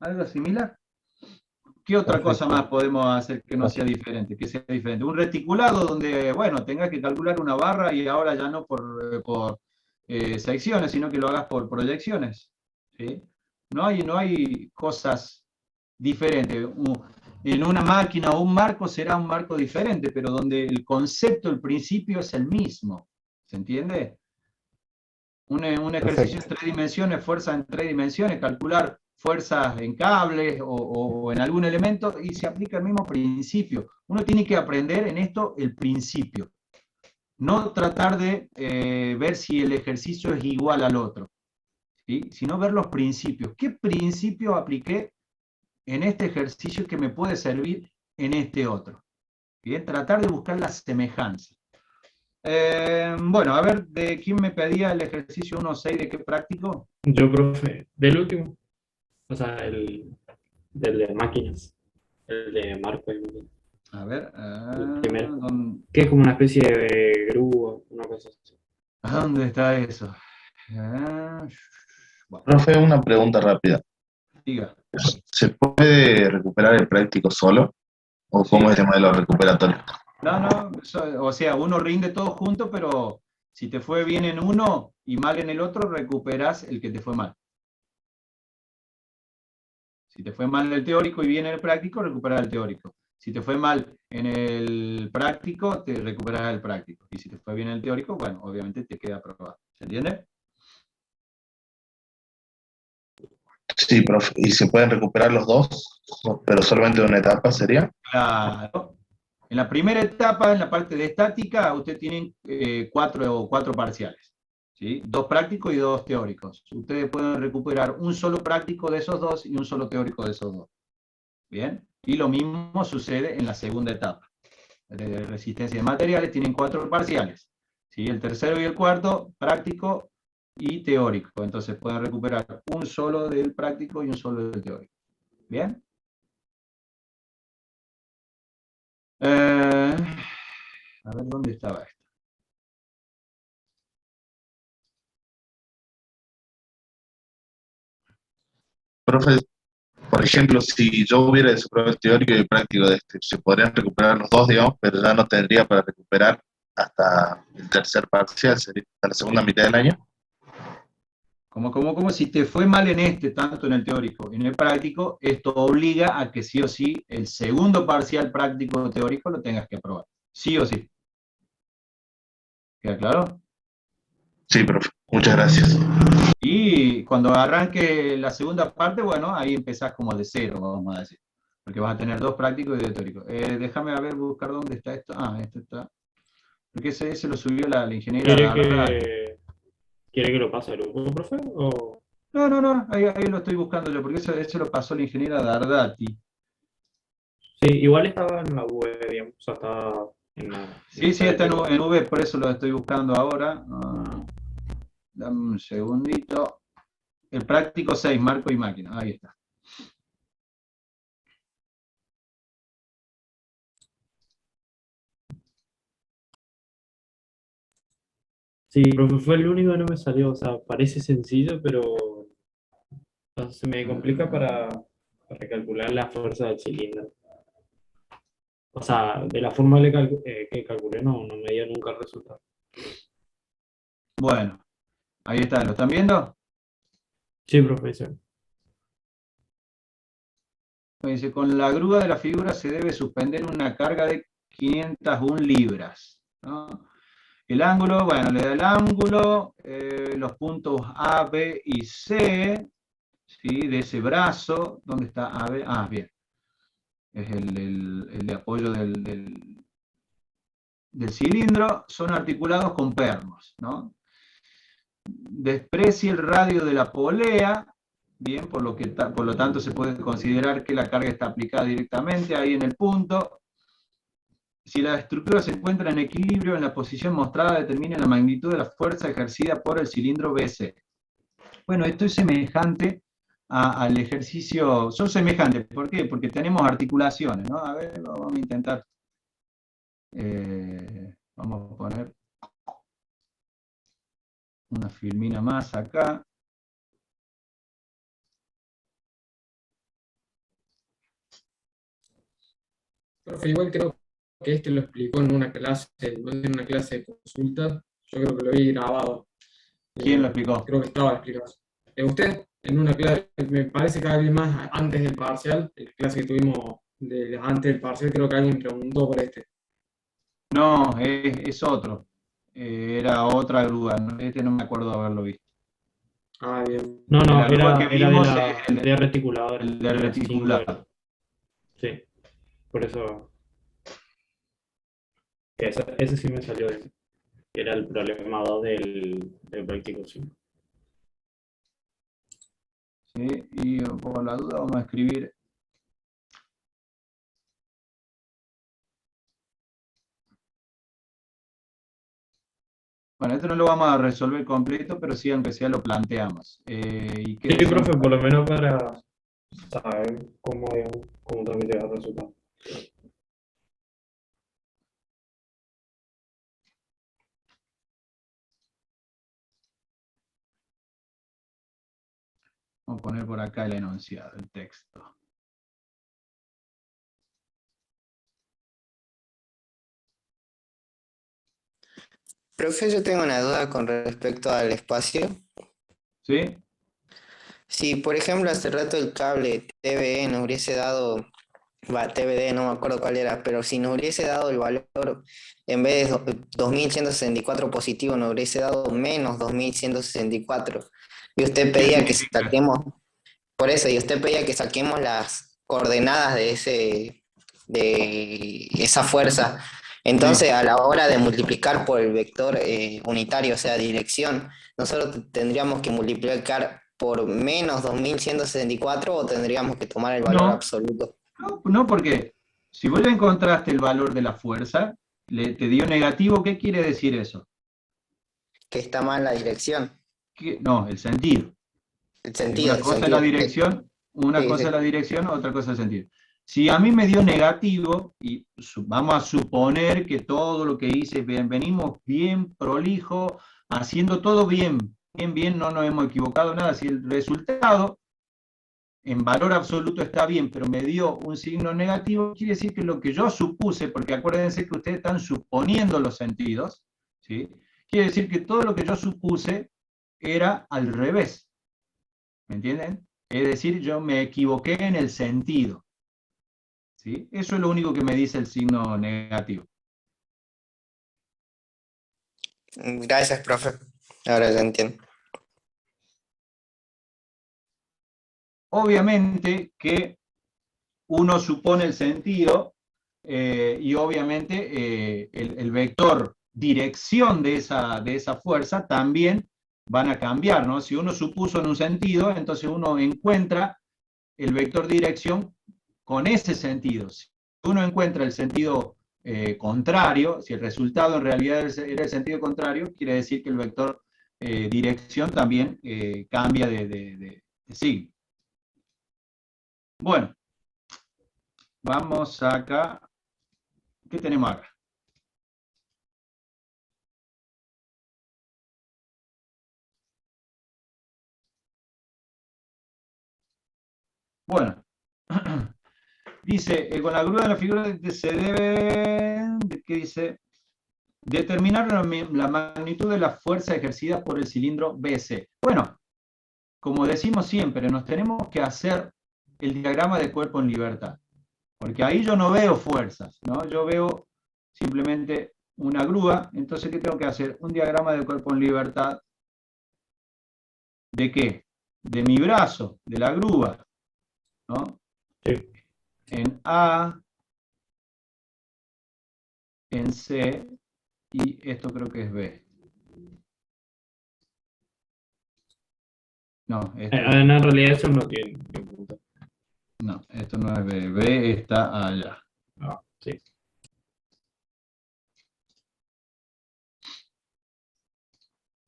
¿Algo similar? ¿Qué otra cosa más podemos hacer que no sea diferente? Que sea diferente. Un reticulado donde, bueno, tengas que calcular una barra y ahora ya no por secciones, sino que lo hagas por proyecciones. ¿Sí? No hay cosas diferentes. En una máquina o un marco será un marco diferente, pero donde el concepto, el principio es el mismo. ¿Se entiende? Un ejercicio en 3 dimensiones, fuerza en 3 dimensiones, calcular fuerzas en cables o en algún elemento, y se aplica el mismo principio. Uno tiene que aprender en esto el principio. No tratar de ver si el ejercicio es igual al otro, ¿sí? Sino ver los principios. ¿Qué principio apliqué en este ejercicio que me puede servir en este otro? ¿Bien? Tratar de buscar la semejanza. Bueno, a ver, ¿de quién me pedía el ejercicio 1.6? ¿De qué práctico?
Yo, profe, del último, o sea, del de máquinas, el de marco de máquinas.
A ver,
El primero, que es como una especie de grúa, una cosa así.
¿dónde está eso? Bueno,
Profe, una pregunta rápida.
diga.
¿Se puede recuperar el práctico solo? ¿O cómo es el tema de los recuperatorios?
No, o sea, uno rinde todo junto, pero si te fue bien en uno y mal en el otro, recuperas el que te fue mal. Si te fue mal el teórico y bien en el práctico, recuperas el teórico. Si te fue mal en el práctico, te recuperas el práctico. Y si te fue bien en el teórico, bueno, obviamente te queda aprobado. ¿Se entiende?
Sí, profe. ¿Y se pueden recuperar los dos, pero solamente de una etapa sería?
Claro. En la primera etapa, en la parte de estática, usted tiene cuatro parciales, ¿sí? 2 prácticos y 2 teóricos. Ustedes pueden recuperar un solo práctico de esos 2 y un solo teórico de esos 2. ¿Bien? Y lo mismo sucede en la segunda etapa. De resistencia de materiales tienen 4 parciales, ¿sí? El tercero y el cuarto, práctico y teórico. Entonces pueden recuperar un solo del práctico y un solo del teórico. ¿Bien? A ver, ¿dónde estaba esto?
Profe, por ejemplo, si yo hubiera desaprobado el teórico y el práctico de este, se podrían recuperar los dos, digamos, pero ya no tendría para recuperar hasta el tercer parcial, sería hasta la segunda mitad del año.
Como si te fue mal en este, tanto en el teórico y en el práctico, esto obliga a que sí o sí el segundo parcial práctico o teórico lo tengas que aprobar. Sí o sí. ¿Queda claro?
Sí, profe. Muchas gracias.
Y cuando arranque la segunda parte, bueno, ahí empezás como de cero, vamos a decir. Porque vas a tener 2 prácticos y 2 teóricos. Déjame a ver, buscar dónde está esto. Ah, esto está. Porque ese lo subió la ingeniera.
¿Quiere que lo pase al grupo, profe? ¿O?
No, ahí lo estoy buscando yo, porque eso lo pasó la ingeniera Dardati.
Sí, igual estaba en la web, digamos, o sea, estaba en la...
Sí, está en V, por eso lo estoy buscando ahora. Dame un segundito. El práctico 6, marco y máquina. Ahí está.
Sí, profe, fue el único que no me salió. O sea, parece sencillo, pero se me complica para calcular la fuerza del cilindro. O sea, de la forma que calculé, no me dio nunca el resultado.
Bueno, ahí está. ¿Lo están viendo?
Sí, profesor.
Dice, con la grúa de la figura se debe suspender una carga de 501 libras, ¿no? El ángulo, bueno, le da el ángulo, los puntos A, B y C, ¿sí? De ese brazo. ¿Dónde está A, B? Ah, bien. Es el de apoyo del cilindro. Son articulados con pernos, ¿no? Desprecie el radio de la polea, bien, por lo tanto se puede considerar que la carga está aplicada directamente ahí en el punto. Si la estructura se encuentra en equilibrio, en la posición mostrada determina la magnitud de la fuerza ejercida por el cilindro BC. Bueno, esto es semejante al ejercicio, son semejantes, ¿por qué? Porque tenemos articulaciones, ¿no? A ver, vamos a intentar, vamos a poner una filmina más acá.
Profe, igual creo que este lo explicó en una clase, en una clase de consulta. Yo creo que lo vi grabado.
¿Quién lo explicó?
Creo que estaba explicado. Usted, en una clase, me parece que alguien más antes del parcial, en la clase que tuvimos antes del parcial, creo que alguien preguntó por este.
No, es otro. Era otra grúa. Este no me acuerdo de haberlo visto.
Ah, bien.
No,
La grúa que
era
vimos
de
es el
de reticulador.
el de reticular.
Sí, por eso. Que ese sí me salió bien. Que era el problema 2 del práctico 5.
¿Sí? Y por la duda vamos a escribir. Bueno, esto no lo vamos a resolver completo, pero sí, aunque sea, lo planteamos. ¿Y qué
Sí,
decimos?
profe, por lo menos para saber cómo transmitir el resultado.
Vamos a poner por acá el enunciado, el texto.
Profe, yo tengo una duda con respecto al espacio.
¿Sí?
Si, por ejemplo, hace rato el cable TVE nos hubiese dado, TVD, no me acuerdo cuál era, pero si nos hubiese dado el valor, en vez de 2164 positivo, nos hubiese dado menos 2164. Y usted pedía que saquemos, por eso, y usted pedía que saquemos las coordenadas de esa fuerza. Entonces, a la hora de multiplicar por el vector unitario, o sea, dirección, nosotros tendríamos que multiplicar por menos 2164 o tendríamos que tomar el valor
No.
absoluto.
No, porque si vos ya encontraste el valor de la fuerza, te dio negativo, ¿qué quiere decir eso?
Que está mal la dirección.
No, el sentido.
El sentido.
Una cosa es la dirección, otra cosa es el sentido. Si a mí me dio negativo, y vamos a suponer que todo lo que hice, venimos bien prolijo, haciendo todo bien, no nos hemos equivocado nada. Si el resultado en valor absoluto está bien, pero me dio un signo negativo, quiere decir que lo que yo supuse, porque acuérdense que ustedes están suponiendo los sentidos, ¿sí? Quiere decir que todo lo que yo supuse era al revés. ¿Me entienden? Es decir, yo me equivoqué en el sentido. ¿Sí? Eso es lo único que me dice el signo negativo.
Gracias, profe. Ahora ya entiendo.
Obviamente que uno supone el sentido y obviamente el vector dirección de esa fuerza también van a cambiar, ¿no? Si uno supuso en un sentido, entonces uno encuentra el vector dirección con ese sentido. Si uno encuentra el sentido contrario, si el resultado en realidad era el sentido contrario, quiere decir que el vector dirección también cambia de signo. Bueno, vamos acá. ¿Qué tenemos acá? Bueno, dice, con la grúa de la figura se debe, ¿qué dice? Determinar la magnitud de la fuerza ejercida por el cilindro BC. Bueno, como decimos siempre, nos tenemos que hacer el diagrama de cuerpo en libertad, porque ahí yo no veo fuerzas, ¿no? Yo veo simplemente una grúa. Entonces, ¿qué tengo que hacer? Un diagrama de cuerpo en libertad. ¿De qué? De mi brazo, de la grúa, ¿no?
Sí.
En A, en C, y esto creo que es B. No, esto,
En realidad eso no tiene punto.
no, esto no es B. B está allá.
Ah, sí.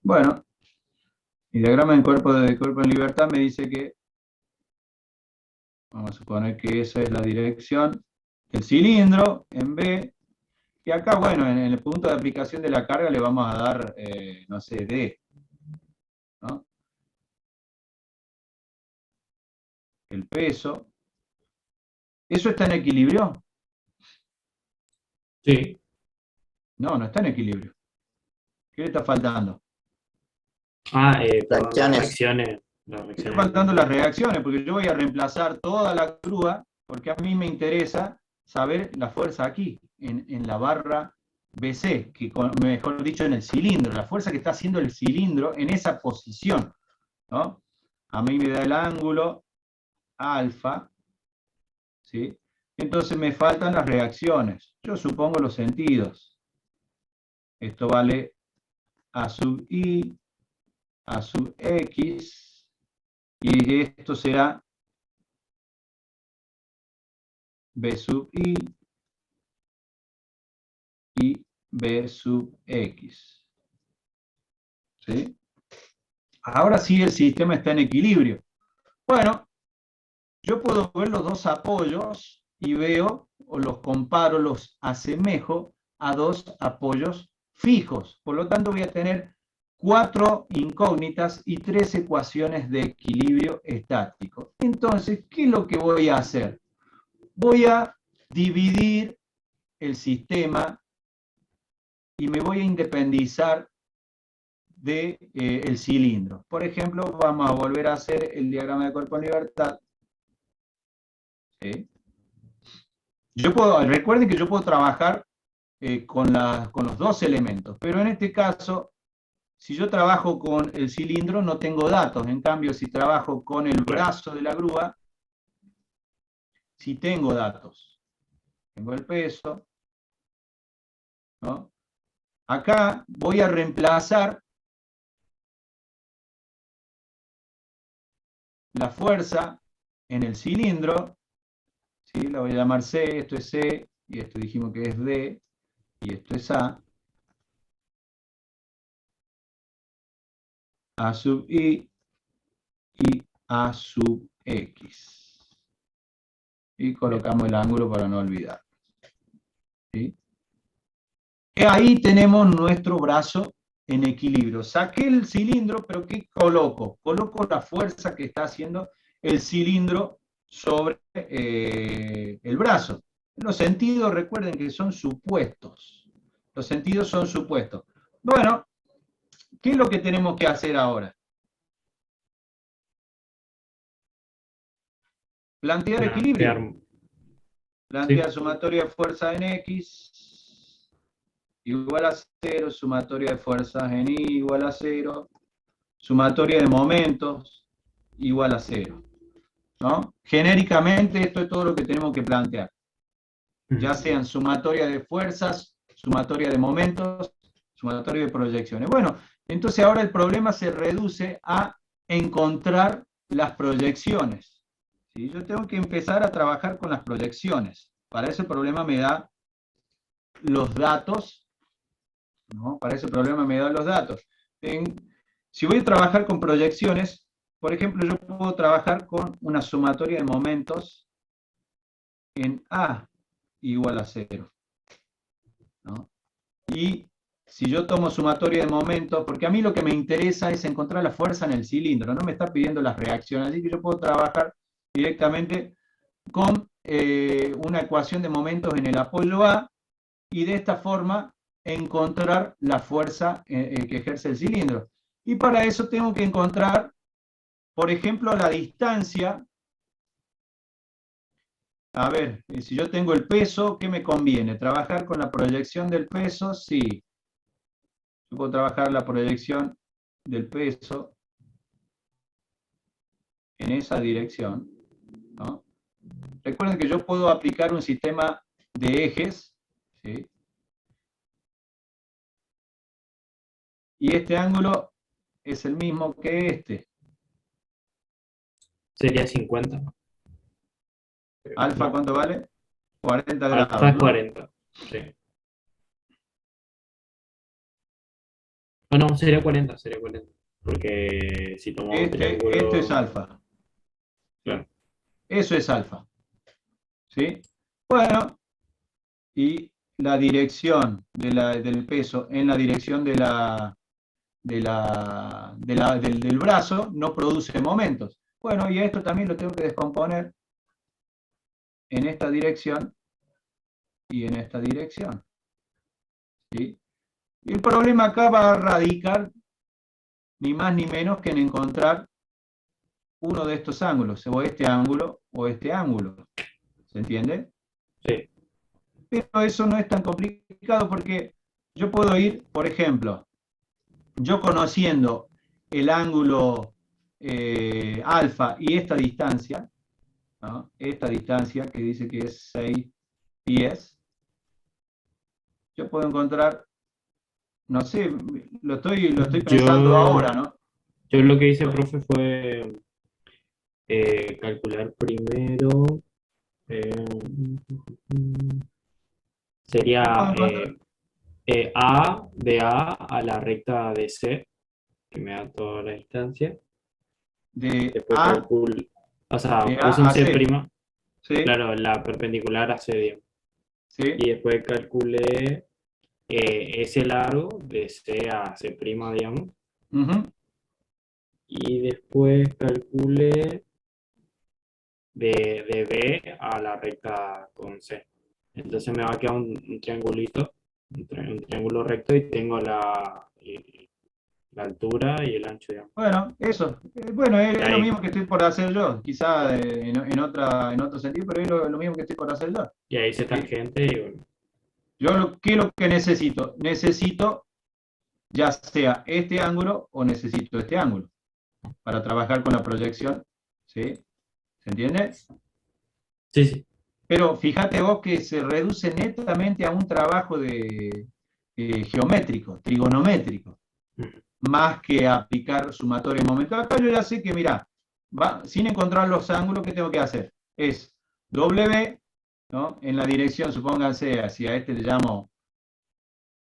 Bueno, mi diagrama de cuerpo en libertad me dice que, vamos a suponer que esa es la dirección del cilindro en B, y acá, bueno, en el punto de aplicación de la carga le vamos a dar, no sé, D, ¿no? El peso. ¿Eso está en equilibrio?
Sí.
No, no está en equilibrio. ¿Qué le está faltando?
Perdón, las
Reacciones.
reacciones.
Está faltando las reacciones, porque yo voy a reemplazar toda la grúa, porque a mí me interesa saber la fuerza aquí, en la barra BC, que mejor dicho en el cilindro, la fuerza que está haciendo el cilindro en esa posición, ¿no? A mí me da el ángulo alfa, ¿sí? Entonces me faltan las reacciones. Yo supongo los sentidos. Esto vale A sub I, A sub X, y esto será B sub I y B sub X. ¿Sí? Ahora sí el sistema está en equilibrio. Bueno, yo puedo ver los dos apoyos y veo, o los comparo, los asemejo a dos apoyos fijos. Por lo tanto voy a tener 4 incógnitas y 3 ecuaciones de equilibrio estático. Entonces, ¿qué es lo que voy a hacer? Voy a dividir el sistema y me voy a independizar del cilindro. Por ejemplo, vamos a volver a hacer el diagrama de cuerpo en libertad. ¿Sí? Recuerden que yo puedo trabajar con los dos elementos, pero en este caso, si yo trabajo con el cilindro no tengo datos. En cambio, si trabajo con el brazo de la grúa, sí tengo datos. Tengo el peso, ¿no? Acá voy a reemplazar la fuerza en el cilindro, ¿sí? La voy a llamar C, esto es C, y esto dijimos que es D, y esto es A sub I y A sub X. Y colocamos el ángulo para no olvidar. ¿Sí? Y ahí tenemos nuestro brazo en equilibrio. Saqué el cilindro, pero ¿qué coloco? Coloco la fuerza que está haciendo el cilindro sobre el brazo. Los sentidos, recuerden que son supuestos. Los sentidos son supuestos. Bueno, ¿qué es lo que tenemos que hacer ahora? Plantear equilibrio. Plantear sumatoria de fuerzas en X igual a 0, sumatoria de fuerzas en Y igual a 0, sumatoria de momentos igual a 0. ¿No? Genéricamente esto es todo lo que tenemos que plantear. Ya sean sumatoria de fuerzas, sumatoria de momentos, sumatoria de proyecciones. Bueno, entonces ahora el problema se reduce a encontrar las proyecciones. ¿Sí? Yo tengo que empezar a trabajar con las proyecciones. Para ese problema me da los datos, ¿no? Para ese problema me da los datos. Si voy a trabajar con proyecciones, por ejemplo, yo puedo trabajar con una sumatoria de momentos en A igual a 0, ¿no? Y si yo tomo sumatoria de momentos, porque a mí lo que me interesa es encontrar la fuerza en el cilindro, no me está pidiendo las reacciones, así que yo puedo trabajar directamente con una ecuación de momentos en el apoyo A, y de esta forma encontrar la fuerza que ejerce el cilindro. Y para eso tengo que encontrar, por ejemplo, la distancia. A ver, si yo tengo el peso, ¿qué me conviene? ¿Trabajar con la proyección del peso? Sí. Yo puedo trabajar la proyección del peso en esa dirección, ¿no? Recuerden que yo puedo aplicar un sistema de ejes, ¿sí? Y este ángulo es el mismo que este.
Sería 50.
¿Alfa
No,
cuánto vale? 40 grados,
alfa es
¿no?
40. Sí. No, sería 40, sería 40. Porque si tomamos un
Esto es
triángulo.
alfa.
Claro.
Eso es alfa. ¿Sí? Bueno, y la dirección del peso en la dirección del brazo no produce momentos. Bueno, y esto también lo tengo que descomponer en esta dirección y en esta dirección. ¿Sí? Y el problema acá va a radicar ni más ni menos que en encontrar uno de estos ángulos, o este ángulo o este ángulo. ¿Se entiende?
Sí.
Pero eso no es tan complicado porque yo puedo ir, por ejemplo, yo conociendo el ángulo alfa y esta distancia, ¿no? Esta distancia que dice que es 6 pies, yo puedo encontrar, no sé, lo estoy pensando ahora, ¿no?
Yo lo que hice, profe, fue calcular primero. eh, sería A de A a la recta de C, que me da toda la distancia.
De
Después
A,
calculo, o sea,
de
puse
A
un
a
C
C.
prima,
¿Sí?
claro, la perpendicular a C, digamos.
¿Sí?
Y después calculé ese largo de C a C prima, digamos.
Uh-huh.
Y después calculé de B a la recta con C. Entonces me va a quedar un triangulito, un triángulo recto, y tengo la altura y el ancho, digamos.
Bueno, eso. Bueno,
Y
es lo
ahí,
mismo que estoy por hacer yo, quizá en otro sentido, pero es lo mismo que estoy por hacer yo.
y ahí hice
¿Sí?
tangente y bueno.
Yo, ¿qué es lo que necesito? Necesito ya sea este ángulo o necesito este ángulo para trabajar con la proyección. ¿Sí? ¿Se entiende?
Sí, sí.
Pero fíjate vos que se reduce netamente a un trabajo de geométrico, trigonométrico, más que aplicar sumatoria y momento. Acá yo ya sé que, mirá, sin encontrar los ángulos, ¿qué tengo que hacer? Es W, ¿no? En la dirección, supónganse, hacia este le llamo,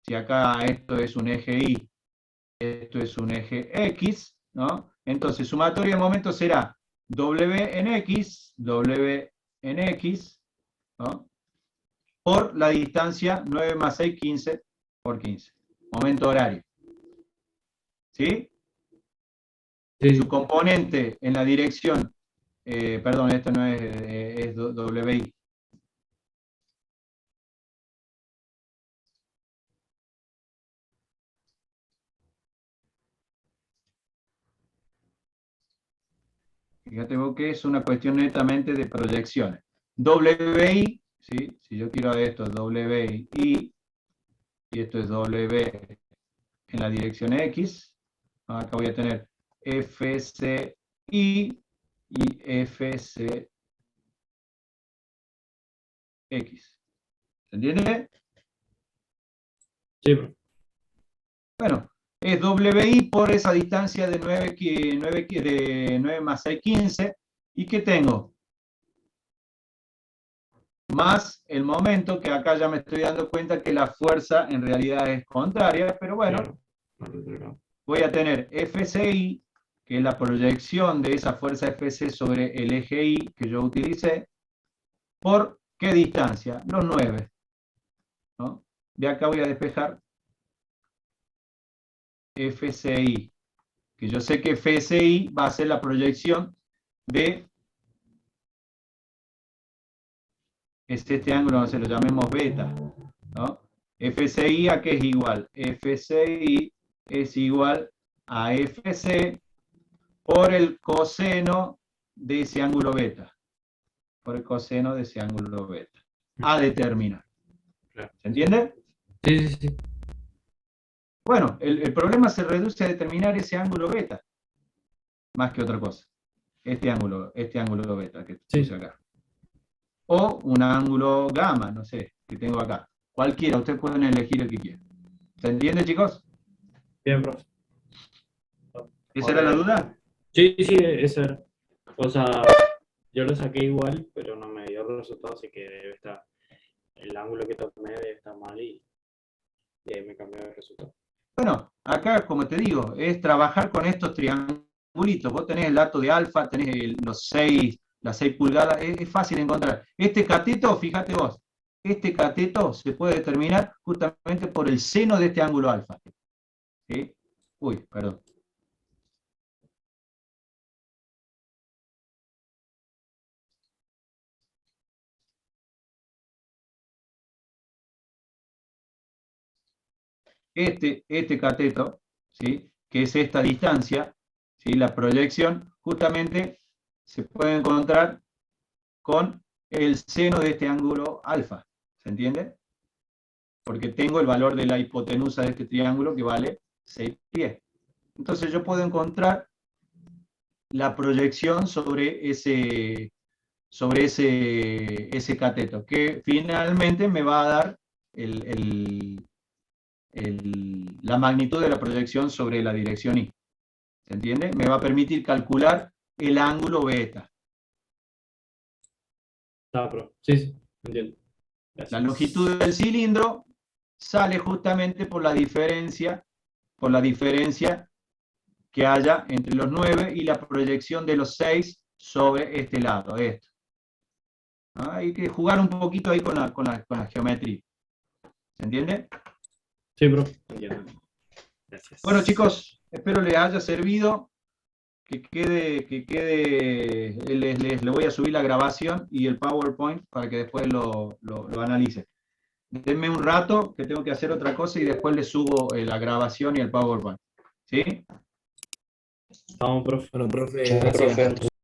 si acá esto es un eje Y, esto es un eje X, ¿no? Entonces, sumatoria de momentos será W en X, ¿no? Por la distancia 9 más 6, 15 por 15. Momento horario. ¿Sí?
Sí,
Su componente en la dirección, perdón, esto no es WI. Fíjate vos que es una cuestión netamente de proyecciones. WI, ¿sí? Si yo quiero esto es WI y esto es W en la dirección X, ¿no? Acá voy a tener FCI y FCX. ¿Se entiende?
sí, profe.
Bueno, es WI por esa distancia de 9 más 6, 15. ¿Y qué tengo? Más el momento, que acá ya me estoy dando cuenta que la fuerza en realidad es contraria, pero bueno,
Claro.
voy a tener FCI, que es la proyección de esa fuerza FC sobre el eje Y que yo utilicé, por ¿qué distancia? Los 9. ¿No? De acá voy a despejar FCI, que yo sé que FCI va a ser la proyección de este ángulo, no se lo llamemos beta, ¿no? FCI a qué es igual, FCI es igual a FC por el coseno de ese ángulo beta, por el coseno de ese ángulo beta, a determinar. ¿Se entiende?
Sí, sí, sí.
Bueno, el problema se reduce a determinar ese ángulo beta, más que otra cosa. Este ángulo beta que puse acá. O un ángulo gamma, no sé, que tengo acá. Cualquiera, ustedes pueden elegir el que quieran. ¿Se entiende, chicos?
Bien, profe.
¿Esa era la duda?
Sí, sí, esa era. O sea, yo lo saqué igual, pero no me dio el resultado, así que debe estar, el ángulo que tomé debe estar mal y ahí me cambió el resultado.
Bueno, acá, como te digo, es trabajar con estos triangulitos. Vos tenés el dato de alfa, tenés las 6 pulgadas, es fácil encontrar. Este cateto, fíjate vos, este cateto se puede determinar justamente por el seno de este ángulo alfa. ¿Sí? Uy, perdón. Este cateto, ¿sí? Que es esta distancia, ¿sí? La proyección, justamente se puede encontrar con el seno de este ángulo alfa. ¿Se entiende? Porque tengo el valor de la hipotenusa de este triángulo que vale 6 pies. Entonces yo puedo encontrar la proyección sobre ese cateto, que finalmente me va a dar la magnitud de la proyección sobre la dirección Y. ¿Se entiende? Me va a permitir calcular el ángulo beta.
Sí, sí, entiendo. Gracias.
La longitud del cilindro sale justamente por la diferencia que haya entre los 9 y la proyección de los 6 sobre este lado, esto. ¿No? Hay que jugar un poquito ahí con la geometría. ¿Se entiende?
Sí, profe, entiendo. Gracias.
Bueno, chicos, espero les haya servido. Les voy a subir la grabación y el PowerPoint para que después lo analice. Denme un rato, que tengo que hacer otra cosa y después les subo la grabación y el PowerPoint. ¿Sí?
Vamos, profe.
Bueno, profe,
Chao,
gracias.
profe.